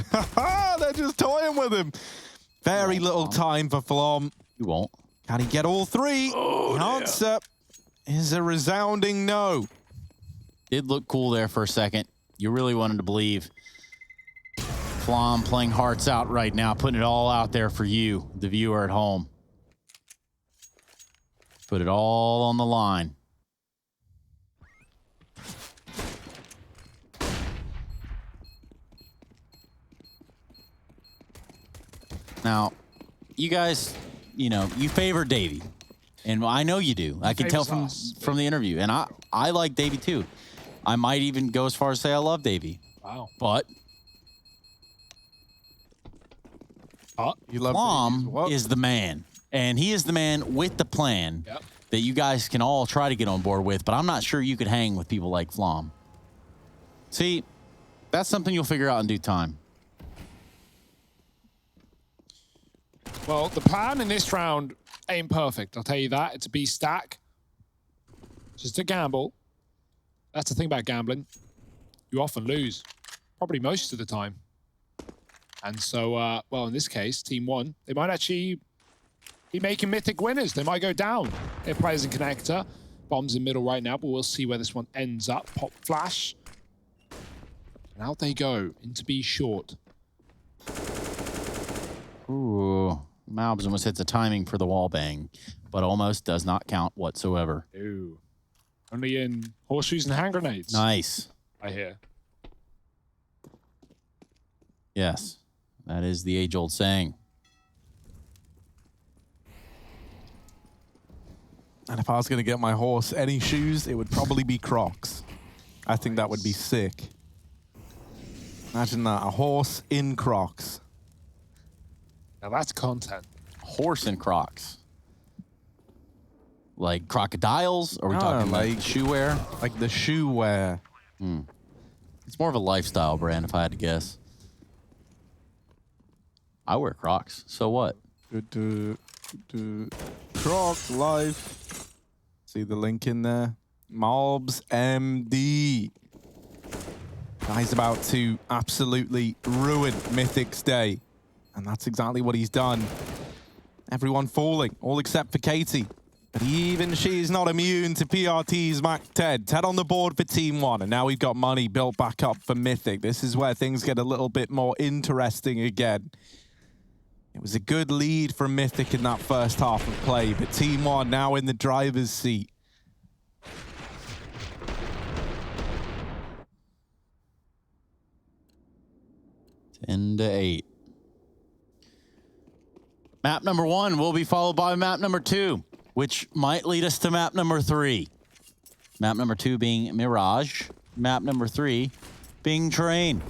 they're just toying with him. Very little time for Flom. You won't. Can he get all three? The answer is a resounding no. Did look cool there for a second. You really wanted to believe. Flom playing hearts out right now, putting it all out there for you, the viewer at home. Put it all on the line. Now, you guys, you know, you favor Davey. And I know you do. I can tell from the interview. And I like Davey too. I might even go as far as say I love Davey. Wow. But Flom is the man. And he is the man with the plan that you guys can all try to get on board with. But I'm not sure you could hang with people like Flom. See, that's something you'll figure out in due time. Well, the plan in this round ain't perfect. I'll tell you that. It's a B stack. Just a gamble. That's the thing about gambling. You often lose. Probably most of the time. And so, well, in this case, Team 1, they might actually be making Mythic winners. They might go down. Their players in connector. Bombs in middle right now, but we'll see where this one ends up. Pop flash. And out they go into B short. Ooh. Malbs almost hits a timing for the wall bang, but almost does not count whatsoever. Ooh. Only in horseshoes and hand grenades. Nice. I hear. Yes. That is the age-old saying. And if I was going to get my horse any shoes, it would probably be Crocs. I think that would be sick. Imagine that, a horse in Crocs. Now that's content. Horse and Crocs. Like crocodiles? Or are we talking like shoe wear? Like the shoe wear. It's more of a lifestyle brand, if I had to guess. I wear Crocs. So what? Croc life. See the link in there? Malbs MD. Guy's about to absolutely ruin Mythic's day. And that's exactly what he's done. Everyone falling, all except for Katie. But even she's not immune to PRT's Mac 10. 10 on the board for Team 1. And now we've got money built back up for Mythic. This is where things get a little bit more interesting again. It was a good lead from Mythic in that first half of play, but Team One now in the driver's seat. Into 8. Map number 1 will be followed by map number 2, which might lead us to map number 3. Map number 2 being Mirage. Map number 3 being Terrain.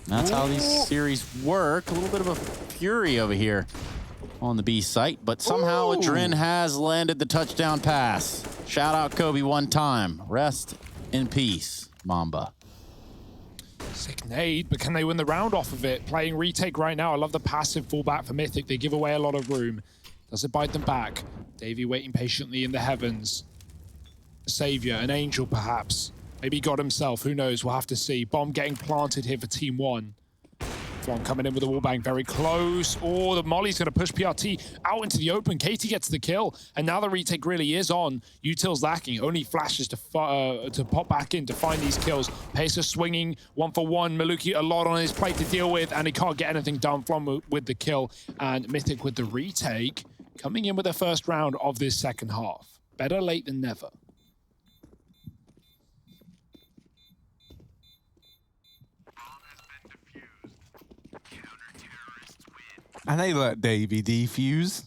That's how these series work. A little bit of a fury over here on the B site, but somehow Adrin has landed the touchdown pass. Shout out Kobe one time. Rest in peace, Mamba. Sick nade, but can they win the round off of it? Playing retake right now. I love the passive fallback for Mythic. They give away a lot of room. Does it bite them back? Davey waiting patiently in the heavens. A savior, an angel perhaps. Maybe God himself, who knows? We'll have to see. Bomb getting planted here for Team 1. Flom coming in with a wallbang very close. Oh, the Molly's going to push PRT out into the open. Katie gets the kill, and now the retake really is on. Util's lacking. Only flashes to pop back in to find these kills. Pacer swinging 1-for-1. Maluki a lot on his plate to deal with, and he can't get anything done. Flom with the kill, and Mythic with the retake. Coming in with their first round of this second half. Better late than never. And they let Davey defuse.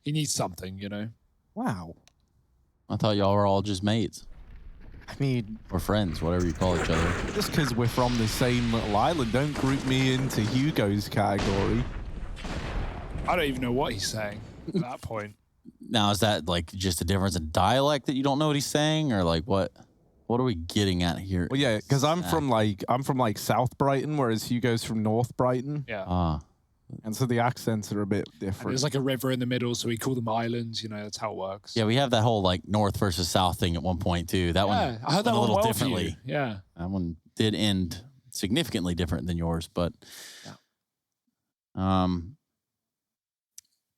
He needs something, you know. Wow. I thought y'all were all just mates. I mean, Or friends, whatever you call each other. just because we're from the same little island, don't group me into Hugo's category. I don't even know what he's saying at that point. Now, is that like just a difference in dialect that you don't know what he's saying? Or like what are we getting at here? Well, yeah, because I'm from like South Brighton, whereas Hugo's from North Brighton. Yeah. Ah. And so the accents are a bit And different. there's like a river in the middle, so we call them islands. You know, that's how it works. Yeah, we have that whole like North versus South thing at one point too. That one Yeah, I heard that went a one little well for differently. you. Yeah. That one did end significantly different than yours, but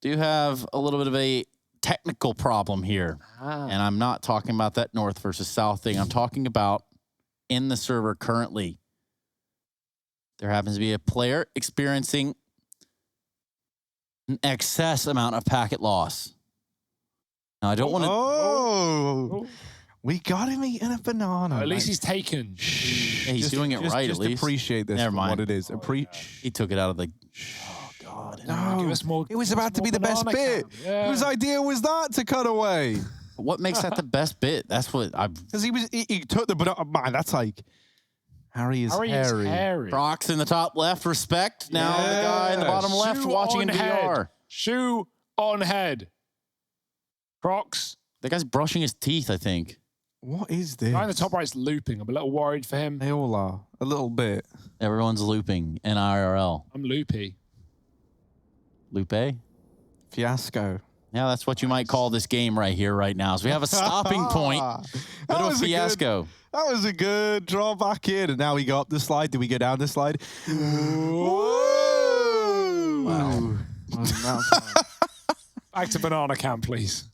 do have a little bit of a technical problem here. And I'm not talking about that North versus South thing. I'm talking about in the server currently. There happens to be a player experiencing an excess amount of packet loss. Now, I don't want to... Oh, we got him eating a banana. At least he's taken. Yeah, he's doing it right, just at least. Appreciate this Never for mind. what it is. He took it out of the... Oh, God. No, Give us more- it was give us about to more be the best banana bit. cam. Yeah. Whose idea was that to cut away? What makes that the best bit? That's what I've... Because he took the banana. Man, that's like Harry is hairy. Crocs in the top left, respect. Now the guy in the bottom left Shoe watching in on head. VR. Shoe on head. Crocs. The guy's brushing his teeth, I think. What is this? Guy in the top right's looping. I'm a little worried for him. They all are a little bit. Everyone's looping in IRL. I'm loopy. Lupe? Fiasco. Yeah, that's what you might call this game right here, right now. So we have a stopping point. Bit of a fiasco. That was a good draw back in, and now we go up the slide. Do we go down the slide? Whoa! Wow. Back to banana cam, please.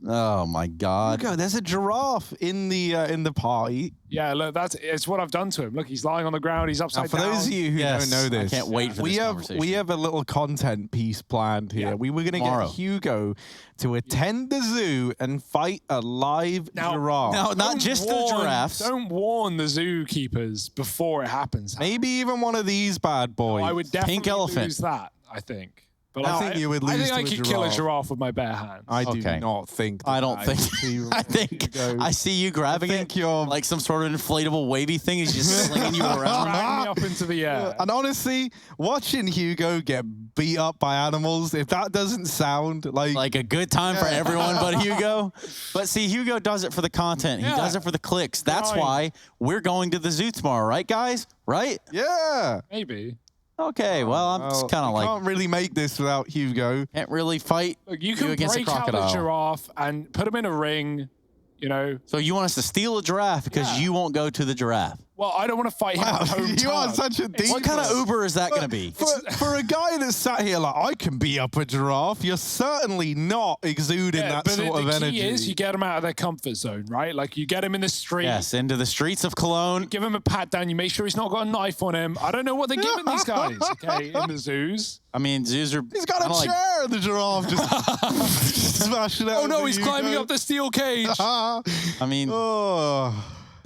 Oh my God. Look, there's a giraffe in the party. Yeah, look, it's what I've done to him. Look, he's lying on the ground. He's Now, upside for down. those of you who Yes, don't know this, I can't wait for this conversation. We have a little content piece planned here. Yeah. We were going to Tomorrow. get Hugo to attend the zoo and fight a live giraffe. Now, not just the giraffes. Don't warn the zookeepers before it happens. Maybe even one of these bad boys. I would definitely elephant. lose that, I think. But I think you would lose I think to I a could kill a giraffe. giraffe with my bare hands. I do Okay. not think. I don't that think. is I think. Hugo. I see you grabbing I think it you're- like some sort of inflatable wavy thing. He's just slinging you around. Drag me up into the air. And honestly, watching Hugo get beat up by animals, if that doesn't sound like Like a good time for everyone but Hugo. But see, Hugo does it for the content. He Yeah. does it for the clicks. That's Right. why we're going to the zoo tomorrow, right, guys? Right? yeah. Maybe. Okay, well, I'm just kind of you like, can't really make this without Hugo. can't really fight Look, you can against a break out the crocodile. giraffe and put him in a ring, you know. So you want us to steal a giraffe because Yeah. you won't go to the giraffe? Well, I don't want to fight him. Wow, at home you are turn. such a deep. What kind of Uber is that going to be? For a guy that sat here like, I can beat up a giraffe, you're certainly not exuding that but sort of the energy. key is you get them out of their comfort zone, right? Like you get him in the street. Yes, into the streets of Cologne. Give him a pat down. You make sure he's not got a knife on him. I don't know what they're giving these guys, okay, in the zoos. I mean, zoos are... He's got a chair, the giraffe just smashing out. Oh no, he's climbing up the steel cage. I mean,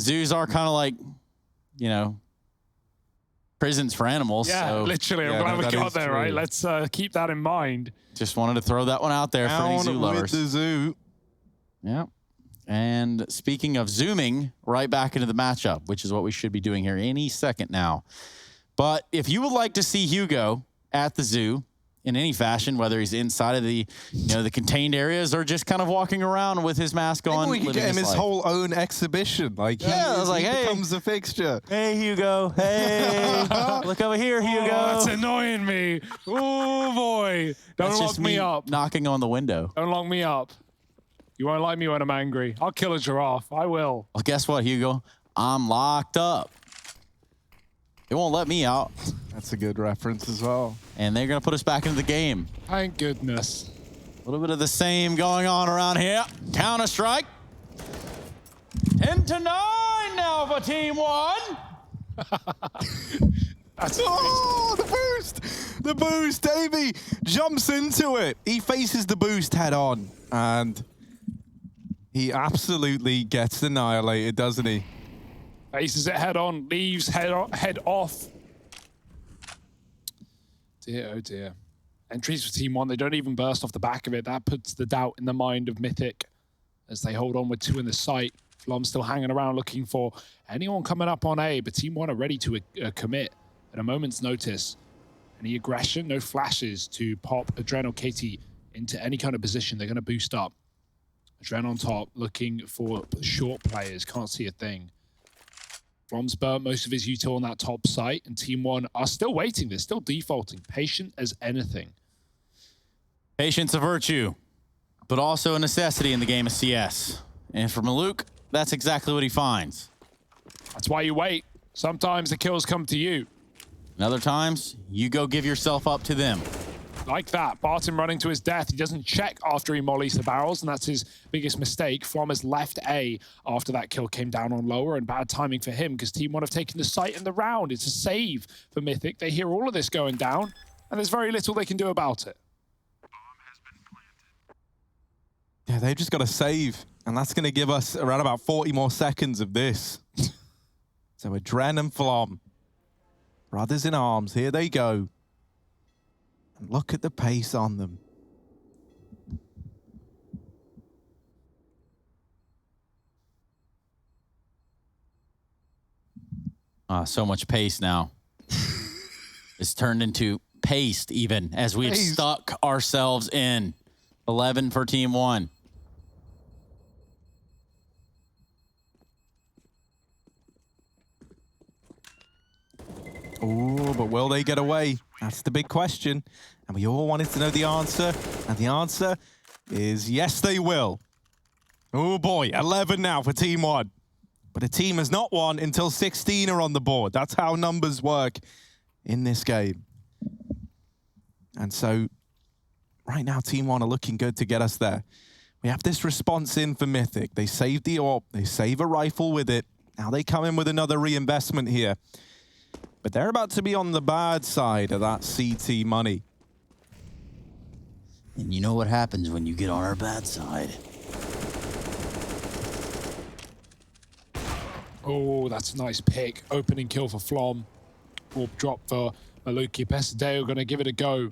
zoos are kind of like, you know, prisons for animals. Yeah, so literally. I'm glad we got there, true. right? Let's keep that in mind. just wanted to throw that one out there for any zoo lovers. With the zoo. Yeah. And speaking of zooming right back into the matchup, which is what we should be doing here any second now. But if you would like to see Hugo at the zoo in any fashion, whether he's inside of the, the contained areas or just kind of walking around with his mask on, Maybe we could get him his life. whole own exhibition. Like, Yeah, I was like, he hey. becomes a fixture. Hey, Hugo. Hey, look over here, Hugo. Oh, that's annoying me. Oh boy. Don't That's lock just me up. knocking on the window. Don't lock me up. You won't like me when I'm angry. I'll kill a giraffe. I will. Well, guess what, Hugo? I'm locked up. It won't let me out. That's a good reference as well. And they're going to put us back into the game. Thank goodness. A little bit of the same going on around here. Counter-Strike. 10-9 now for Team 1. That's Oh, the boost! The boost, Davey jumps into it. He faces the boost head on, and he absolutely gets annihilated, doesn't he? faces it head on, leaves head off. Dear, oh dear. Entries for Team 1, they don't even burst off the back of it. That puts the doubt in the mind of Mythic as they hold on with 2 in the sight. Flom's still hanging around looking for anyone coming up on A, but Team 1 are ready to commit at a moment's notice. Any aggression, no flashes to pop Adren or KT into any kind of position. They're going to boost up. Adren on top, looking for short players. Can't see a thing. Flom's burnt most of his util on that top site, and Team 1 are still waiting. They're still defaulting. Patient as anything. Patience a virtue, but also a necessity in the game of CS. And for Maluk, that's exactly what he finds. That's why you wait. Sometimes the kills come to you. And other times, you go give yourself up to them. Like that. Barton running to his death. He doesn't check after he mollies the barrels, and that's his biggest mistake. Flom has left A after that kill came down on lower, and bad timing for him because Team 1 have taken the site and the round. It's a save for Mythic. They hear all of this going down, and there's very little they can do about it. Yeah, they've just got to save, and that's going to give us around about 40 more seconds of this. So Adren and Flom, brothers in arms, here they go. And look at the pace on them. So much pace now. It's turned into paste even as we've Paste. stuck ourselves in. 11 for Team 1. Oh, but will they get away? That's the big question. And we all wanted to know the answer. And the answer is yes, they will. Oh boy, 11 now for Team 1. But a team has not won until 16 are on the board. That's how numbers work in this game. And so right now, Team 1 are looking good to get us there. We have this response in for Mythic. They saved the AWP. They save a rifle with it. Now they come in with another reinvestment here. But they're about to be on the bad side of that CT money. And you know what happens when you get on our bad side. Oh, that's a nice pick. Opening kill for Flom. Warp drop for Maluki. Pesadeo going to give it a go.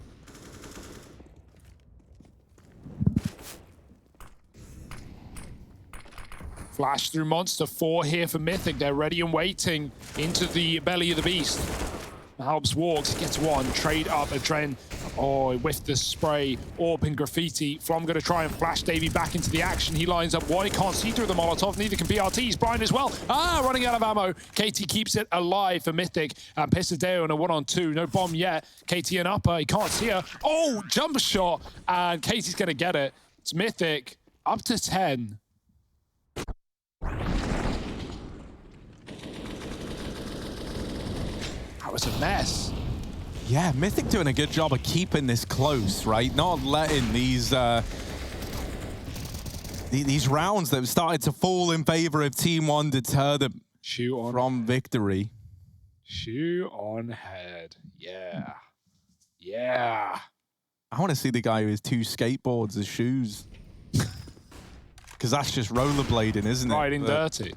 Flash through Monster. 4 here for Mythic. They're ready and waiting into the belly of the beast. Halbs walks, gets one. Trade up Adren. Oh, with the spray. Orb and graffiti. Flom going to try and flash Davey back into the action. He lines up one. He can't see through the Molotov. Neither can BRT. He's blind as well. Running out of ammo. KT keeps it alive for Mythic. And Pisadeo in a 1-on-2. No bomb yet. KT and upper. He can't see her. Oh, jump shot. And KT's going to get it. It's Mythic. Up to 10. That was a mess. Yeah, Mythic doing a good job of keeping this close, right? Not letting these rounds that have started to fall in favor of Team One deter them from victory. Shoe on head. Yeah. Yeah. I want to see the guy who has 2 skateboards as shoes. Because that's just rollerblading, isn't it? Riding dirty.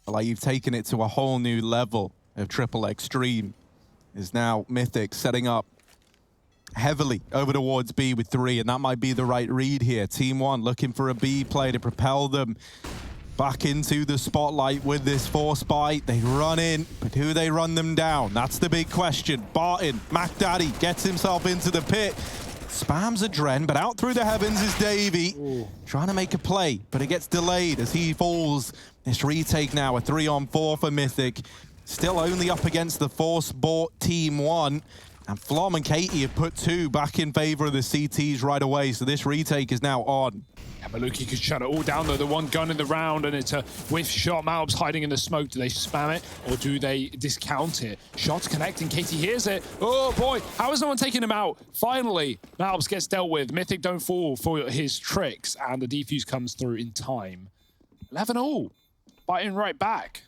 Like, you've taken it to a whole new level of triple extreme. Is now Mythic setting up heavily over towards B with 3, and that might be the right read here. Team One looking for a B play to propel them back into the spotlight with this force bite. They run in, but who they run them down? That's the big question. Barton, Mac Daddy gets himself into the pit, spams a Dren, but out through the heavens is Davey. Ooh. Trying to make a play, but it gets delayed as he falls. This retake now, a 3-on-4 for Mythic. Still only up against the force-bought Team One. And Flom and Katie have put 2 back in favor of the CTs right away, so this retake is now on. Yeah, Maluki could shut it all down though. The one gun in the round, and it's a whiff shot. Malb's hiding in the smoke. Do they spam it or do they discount it? Shots connecting. Katie hears it. Oh boy, how is no one taking him out? Finally, Malbs gets dealt with. Mythic don't fall for his tricks, and the defuse comes through in time. 11-all, biting right back.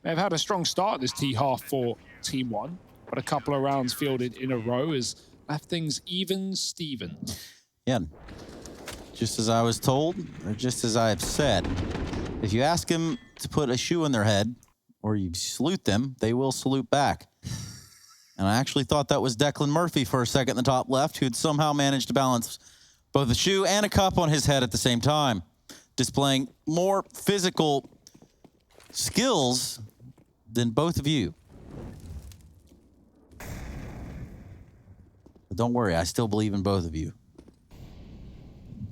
They've had a strong start this T-half for Team One, but a couple of rounds fielded in a row has left things even Steven. Yeah. Just as I was told, or just as I have said, if you ask them to put a shoe in their head, or you salute them, they will salute back. And I actually thought that was Declan Murphy for a second in the top left, who had somehow managed to balance both a shoe and a cup on his head at the same time, displaying more physical skills than both of you. But don't worry, I still believe in both of you.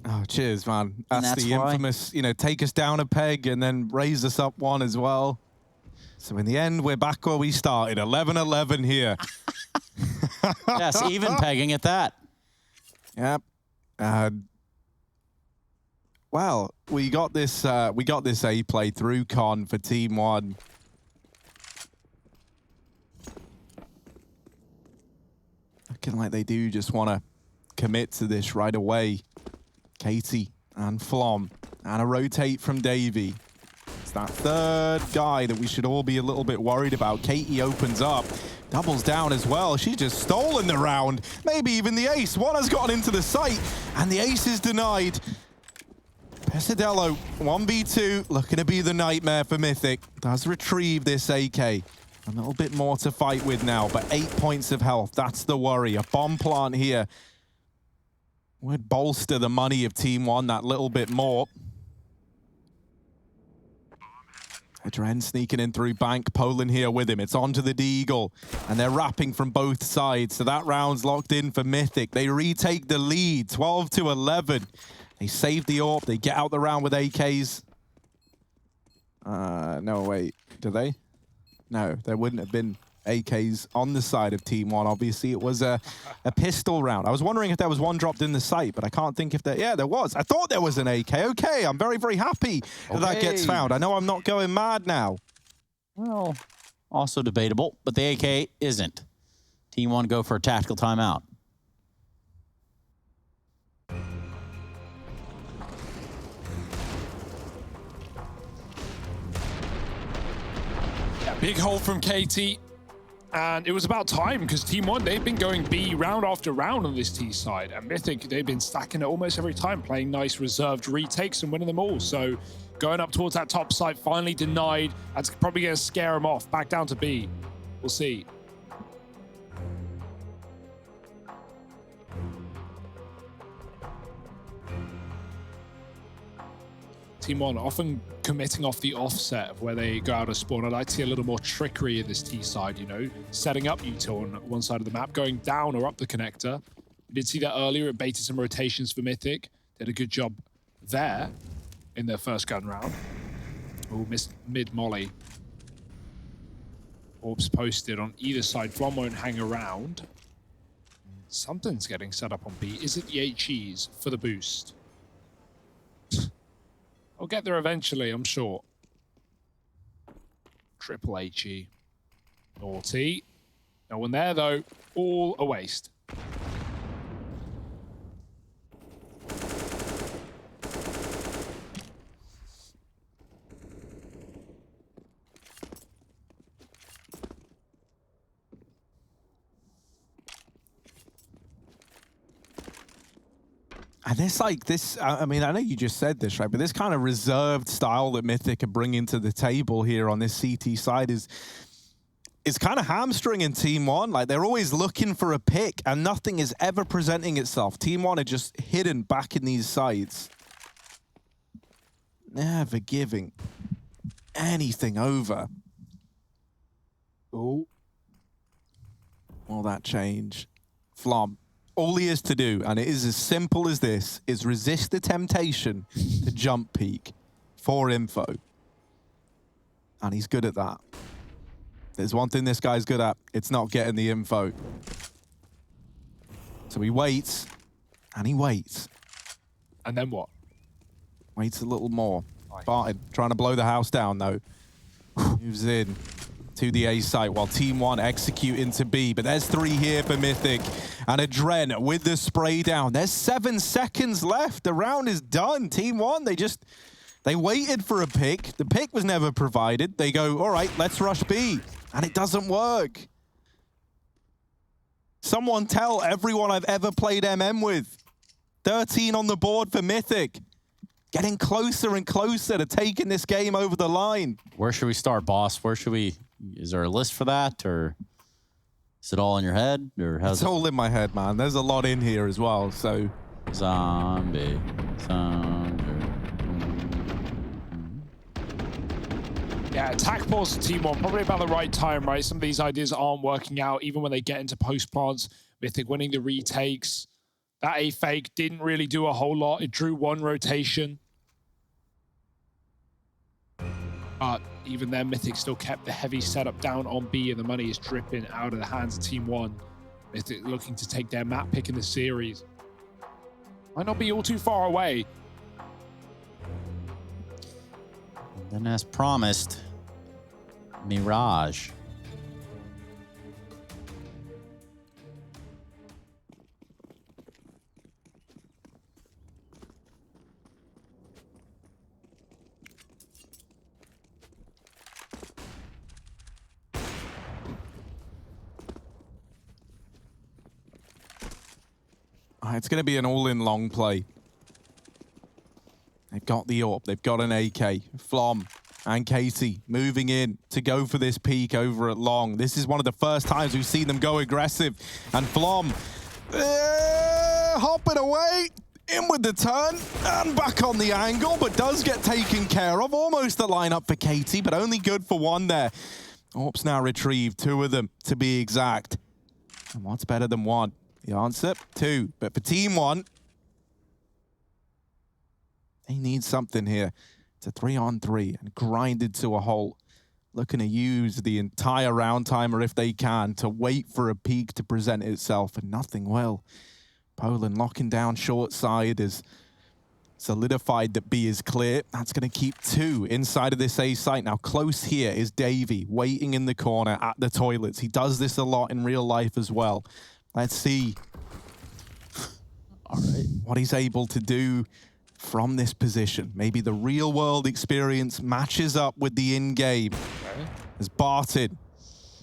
Oh, cheers, man. That's the why, infamous, you know, take us down a peg and then raise us up 1 as well. So in the end, we're back where we started, 11-11 here. Yes, even pegging at that. Yep. Well, we got this A play through Con for Team One. Looking like they do just want to commit to this right away. Katie and Flom, and a rotate from Davey. It's that 3rd guy that we should all be a little bit worried about. Katie opens up, doubles down as well. She's just stolen the round, maybe even the ace. One has gotten into the site, and the ace is denied. Pesadello, 1v2, looking to be the nightmare for Mythic. Does retrieve this AK. A little bit more to fight with now, but 8 points of health. That's the worry. A bomb plant here would bolster the money of Team One that little bit more. Adren sneaking in through Bank. Poland here with him. It's on to the Deagle, and they're wrapping from both sides. So that round's locked in for Mythic. They retake the lead, 12-11. They save the AWP. They get out the round with AKs. No, wait. Do they? No, there wouldn't have been AKs on the side of Team One. Obviously, it was a pistol round. I was wondering if there was one dropped in the site, but I can't think if there... Yeah, there was. I thought there was an AK. Okay, I'm very, very happy that that gets found. I know I'm not going mad now. Well, also debatable, but the AK isn't. Team One go for a tactical timeout. Yeah, big hole from Katie. And it was about time, because Team One, they've been going B round after round on this T side. And Mythic, they've been stacking it almost every time, playing nice reserved retakes and winning them all. So going up towards that top side, finally denied. That's probably going to scare them off. Back down to B. We'll see. Team One often committing off the offset of where they go out of spawn. I'd like to see a little more trickery in this T side, you know, setting up util on one side of the map, going down or up the connector. We did see that earlier. It baited some rotations for Mythic. Did a good job there in their first gun round. Oh, missed mid molly. Orbs posted on either side. Flom won't hang around. Something's getting set up on B. Is it the HEs for the boost? I'll get there eventually, I'm sure. Triple HE. Naughty. No one there, though. All a waste. And it's like this, I mean, I know you just said this, right? But this kind of reserved style that Mythic are bringing to the table here on this CT side is kind of hamstringing Team One. Like, they're always looking for a pick, and nothing is ever presenting itself. Team One are just hidden back in these sites. Never giving anything over. Oh. Will that change? Flom. All he is to do, and it is as simple as this, is resist the temptation to jump peek for info. And he's good at that. There's one thing this guy's good at. It's not getting the info. So he waits, and he waits. And then what? Waits a little more. Barton trying to blow the house down, though. Moves in to the A site while Team One execute into B. But there's 3 here for Mythic. And Adren with the spray down. There's 7 seconds left. The round is done. Team One, they waited for a pick. The pick was never provided. They go, all right, let's rush B. And it doesn't work. Someone tell everyone I've ever played MM with. 13 on the board for Mythic. Getting closer and closer to taking this game over the line. Where should we start, boss? Where should we... Is there a list for that, or is it all in your head, or how's It's all in my head, man. There's a lot in here as well, so... Zombie. Yeah, attack pause to Team One. Probably about the right time, right? Some of these ideas aren't working out, even when they get into post-plants. Mythic winning the retakes. That A fake didn't really do a whole lot. It drew 1 rotation. But even then, Mythic still kept the heavy setup down on B, and the money is dripping out of the hands of Team One. Mythic looking to take their map pick in the series. Might not be all too far away. And then, as promised, Mirage. It's going to be an all-in long play. They've got the AWP. They've got an AK. Flom and Katie moving in to go for this peak over at long. This is one of the first times we've seen them go aggressive. And Flom hopping away. In with the turn and back on the angle, but does get taken care of. Almost the lineup for Katie, but only good for 1 there. AWP's now retrieved, 2 of them to be exact. And what's better than 1? The answer, 2. But for Team One, they need something here. It's a 3-on-3 and grinded to a halt. Looking to use the entire round timer if they can to wait for a peak to present itself, and nothing will. Poland locking down short side is solidified that B is clear. That's going to keep 2 inside of this A site. Now close here is Davey waiting in the corner at the toilets. He does this a lot in real life as well. Let's see All right. what he's able to do from this position. Maybe the real world experience matches up with the in-game. Okay. As Barton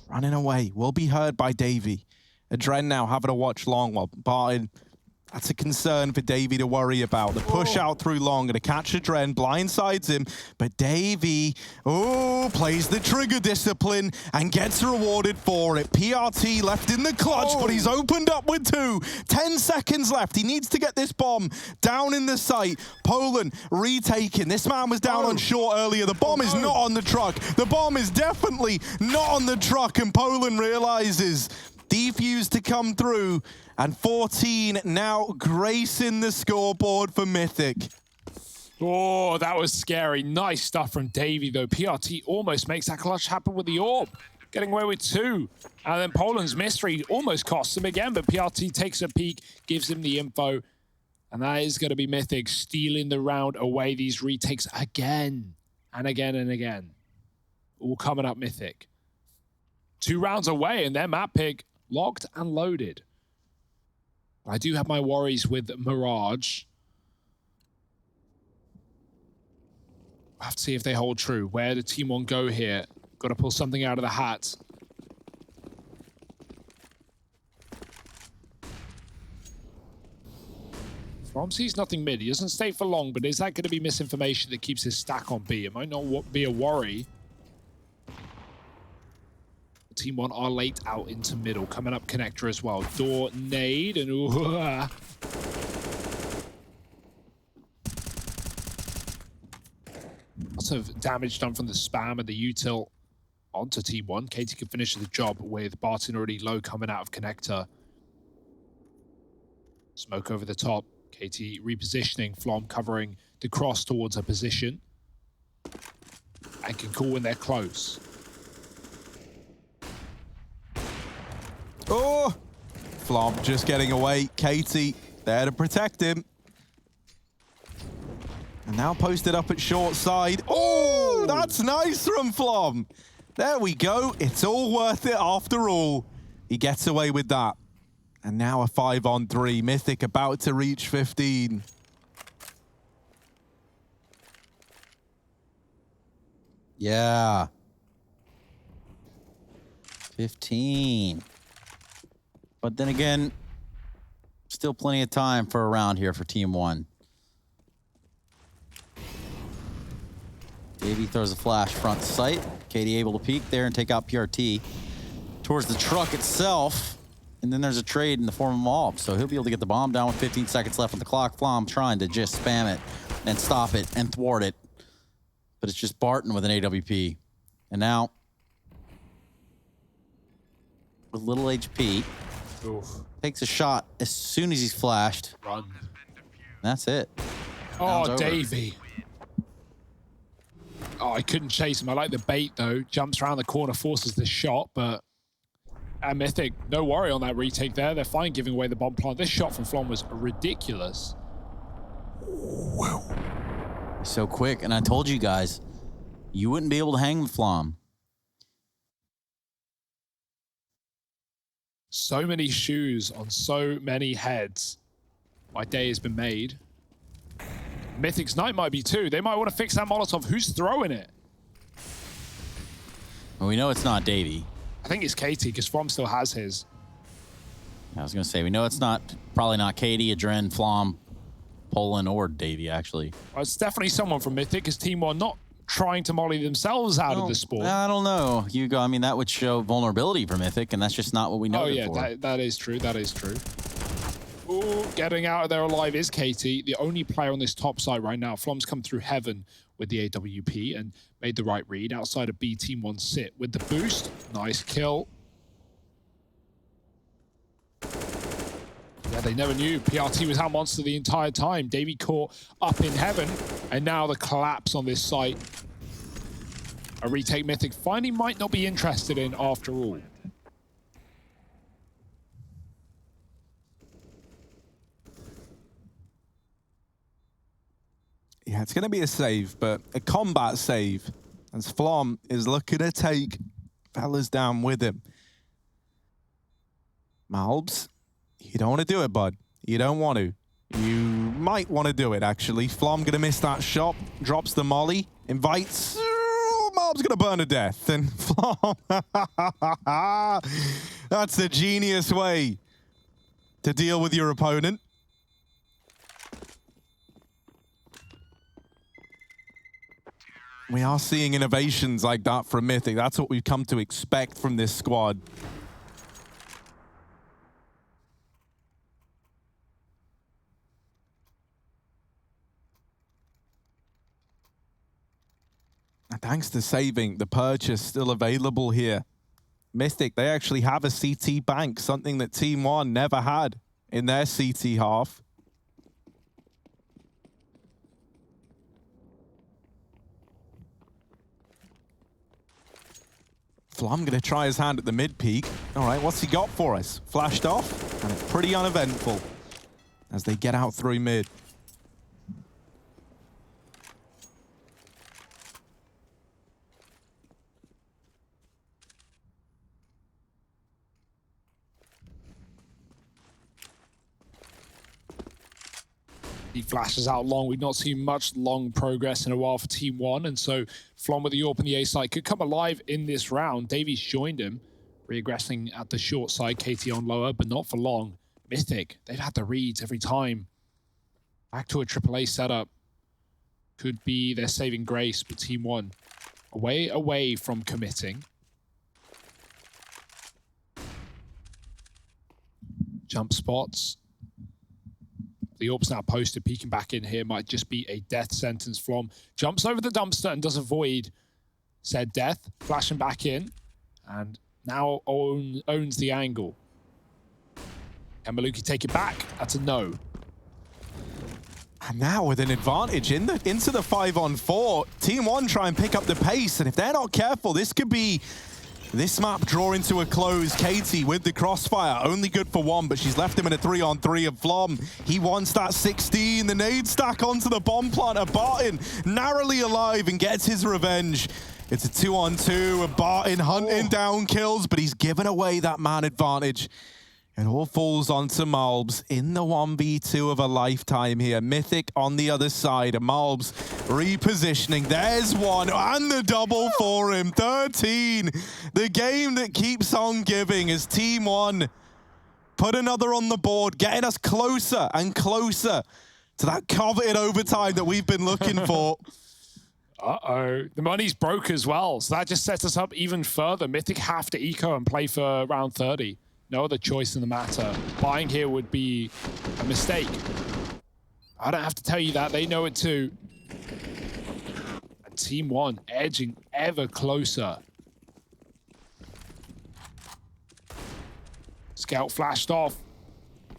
running away will be heard by Davey. Adren now having to watch long while Barton, that's a concern for Davey to worry about. The push out through long, gonna catch Adren, blindsides him, but Davey, plays the trigger discipline and gets rewarded for it. PRT left in the clutch, but he's opened up with 2. 10 seconds left. He needs to get this bomb down in the site. Poland retaking. This man was down on short earlier. The bomb is not on the truck. The bomb is definitely not on the truck, and Poland realizes defuse to come through, and 14 now gracing the scoreboard for Mythic. Oh, that was scary. Nice stuff from Davey, though. PRT almost makes that clutch happen with the AWP. Getting away with 2. And then Poland's mystery almost costs him again, but PRT takes a peek, gives him the info. And that is going to be Mythic stealing the round away. These retakes again and again and again. All coming up Mythic. 2 rounds away, and their map pick locked and loaded. I do have my worries with Mirage. We'll have to see if they hold true. Where did Team 1 go here? Got to pull something out of the hat. From sees nothing mid. He doesn't stay for long, but is that going to be misinformation that keeps his stack on B? It might not be a worry. Team 1 are late out into middle. Coming up connector as well. Door nade and lots of damage done from the spam and the util onto Team 1. Katie can finish the job with Barton already low coming out of connector. Smoke over the top. Katie repositioning. Flom covering the cross towards her position. And can call when they're close. Oh! Flom just getting away. Katie there to protect him. And now posted up at short side. Oh, that's nice from Flom. There we go. It's all worth it after all. He gets away with that. And now a 5-on-3. Mythic about to reach 15. Yeah. 15. But then again, still plenty of time for a round here for Team 1. Davey throws a flash front sight. Katie able to peek there and take out PRT towards the truck itself. And then there's a trade in the form of Mob. So he'll be able to get the bomb down with 15 seconds left on the clock. Flom trying to just spam it and stop it and thwart it. But it's just Barton with an AWP. And now, with little HP, takes a shot as soon as he's flashed. Run. That's it. Oh, Davey. Oh, I couldn't chase him. I like the bait, though. Jumps around the corner, forces the shot, but... And Mythic, no worry on that retake there. They're fine giving away the bomb plant. This shot from Flom was ridiculous. So quick, and I told you guys, you wouldn't be able to hang with Flom. So many shoes on so many heads. My day has been made. Mythic's night might be too. They might want to fix that Molotov. Who's throwing it? Well, we know it's not Davey. I think it's Katie, because Flom still has his. I was going to say, we know it's probably not Katie, Adren, Flom, Poland, or Davey, actually. Well, it's definitely someone from Mythic, because Team 1 not trying to molly themselves out of the sport. I don't know, Hugo. I mean, that would show vulnerability for Mythic, and that's just not what we know. Oh, yeah, that is true. That is true. Ooh, getting out of there alive is Katie, the only player on this top side right now. Flom's come through heaven with the AWP and made the right read. Outside of B, Team 1 sit with the boost. Nice kill. Yeah, they never knew PRT was our monster the entire time. Davey caught up in heaven, and now the collapse on this site. A retake Mythic finally might not be interested in after all. Yeah, it's going to be a save, but a combat save. As Flom is looking to take fellas down with him. Malbs, you don't want to do it, bud. You don't want to. You might want to do it, actually. Flom going to miss that shot. Drops the molly. Invites. Malbs going to burn to death. And Flom. That's a genius way to deal with your opponent. We are seeing innovations like that from Mythic. That's what we've come to expect from this squad. And thanks to saving, the purchase still available here. Mythic, they actually have a CT bank, something that Team 1 never had in their CT half. Flom going to try his hand at the mid peak. All right, what's he got for us? Flashed off, and it's pretty uneventful as they get out through mid. He flashes out long. We've not seen much long progress in a while for Team 1, and so Flom with the AWP and the A side could come alive in this round. Davies joined him, reaggressing at the short side. KT on lower, but not for long. Mythic, they've had the reads every time. Back to a AAA setup. Could be their saving grace, but Team 1 away from committing. Jump spots. The AWP's now posted, peeking back in here. Might just be a death sentence. Flom jumps over the dumpster and does avoid said death. Flashing back in. And now owns the angle. Can Maluki take it back? That's a no. And now with an advantage into the 5-on-4, Team 1 try and pick up the pace. And if they're not careful, this could be this map drawing to a close. Katie with the crossfire, only good for one, but she's left him in a 3-on-3 of Flom. He wants that 16. The nade stack onto the bomb planter. Barton narrowly alive and gets his revenge. It's a 2-on-2. Barton hunting down kills, but he's given away that man advantage. It all falls onto Malbs in the 1v2 of a lifetime here. Mythic on the other side. Malbs repositioning. There's one, and the double for him. 13. The game that keeps on giving as Team 1 put another on the board, getting us closer and closer to that coveted overtime that we've been looking for. Uh-oh. The money's broke as well, so that just sets us up even further. Mythic have to eco and play for round 30. No other choice in the matter. Buying here would be a mistake. I don't have to tell you that. They know it too. And Team 1 edging ever closer. Scout flashed off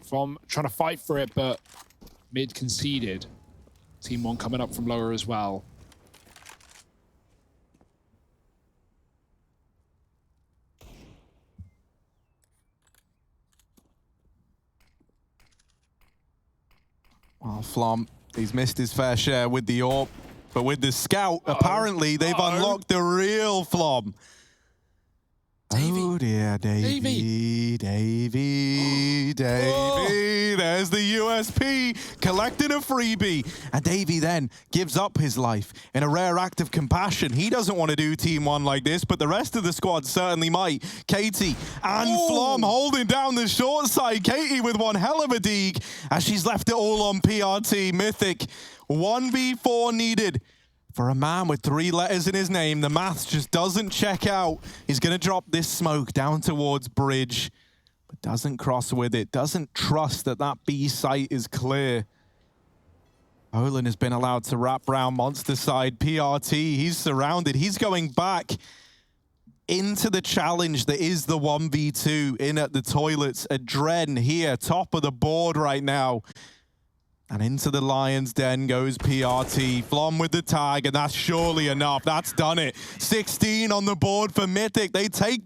from trying to fight for it, but mid conceded. Team 1 coming up from lower as well. Well, Flom, he's missed his fair share with the AWP, but with the scout, apparently they've unlocked the real Flom. Oh dear, Davey. There's the USP, collecting a freebie. And Davey then gives up his life in a rare act of compassion. He doesn't want to do Team 1 like this, but the rest of the squad certainly might. Katie and Flom holding down the short side. Katie with one hell of a dig as she's left it all on PRT. Mythic, 1v4 needed. For a man with 3 letters in his name, the maths just doesn't check out. He's going to drop this smoke down towards bridge, but doesn't cross with it, doesn't trust that that B site is clear. Olin has been allowed to wrap round monster side. PRT, he's surrounded. He's going back into the challenge that is the 1v2 in at the toilets. A Dren here, top of the board right now. And into the Lion's Den goes PRT. Flom with the tag, and that's surely enough. That's done it. 16 on the board for Mythic. They take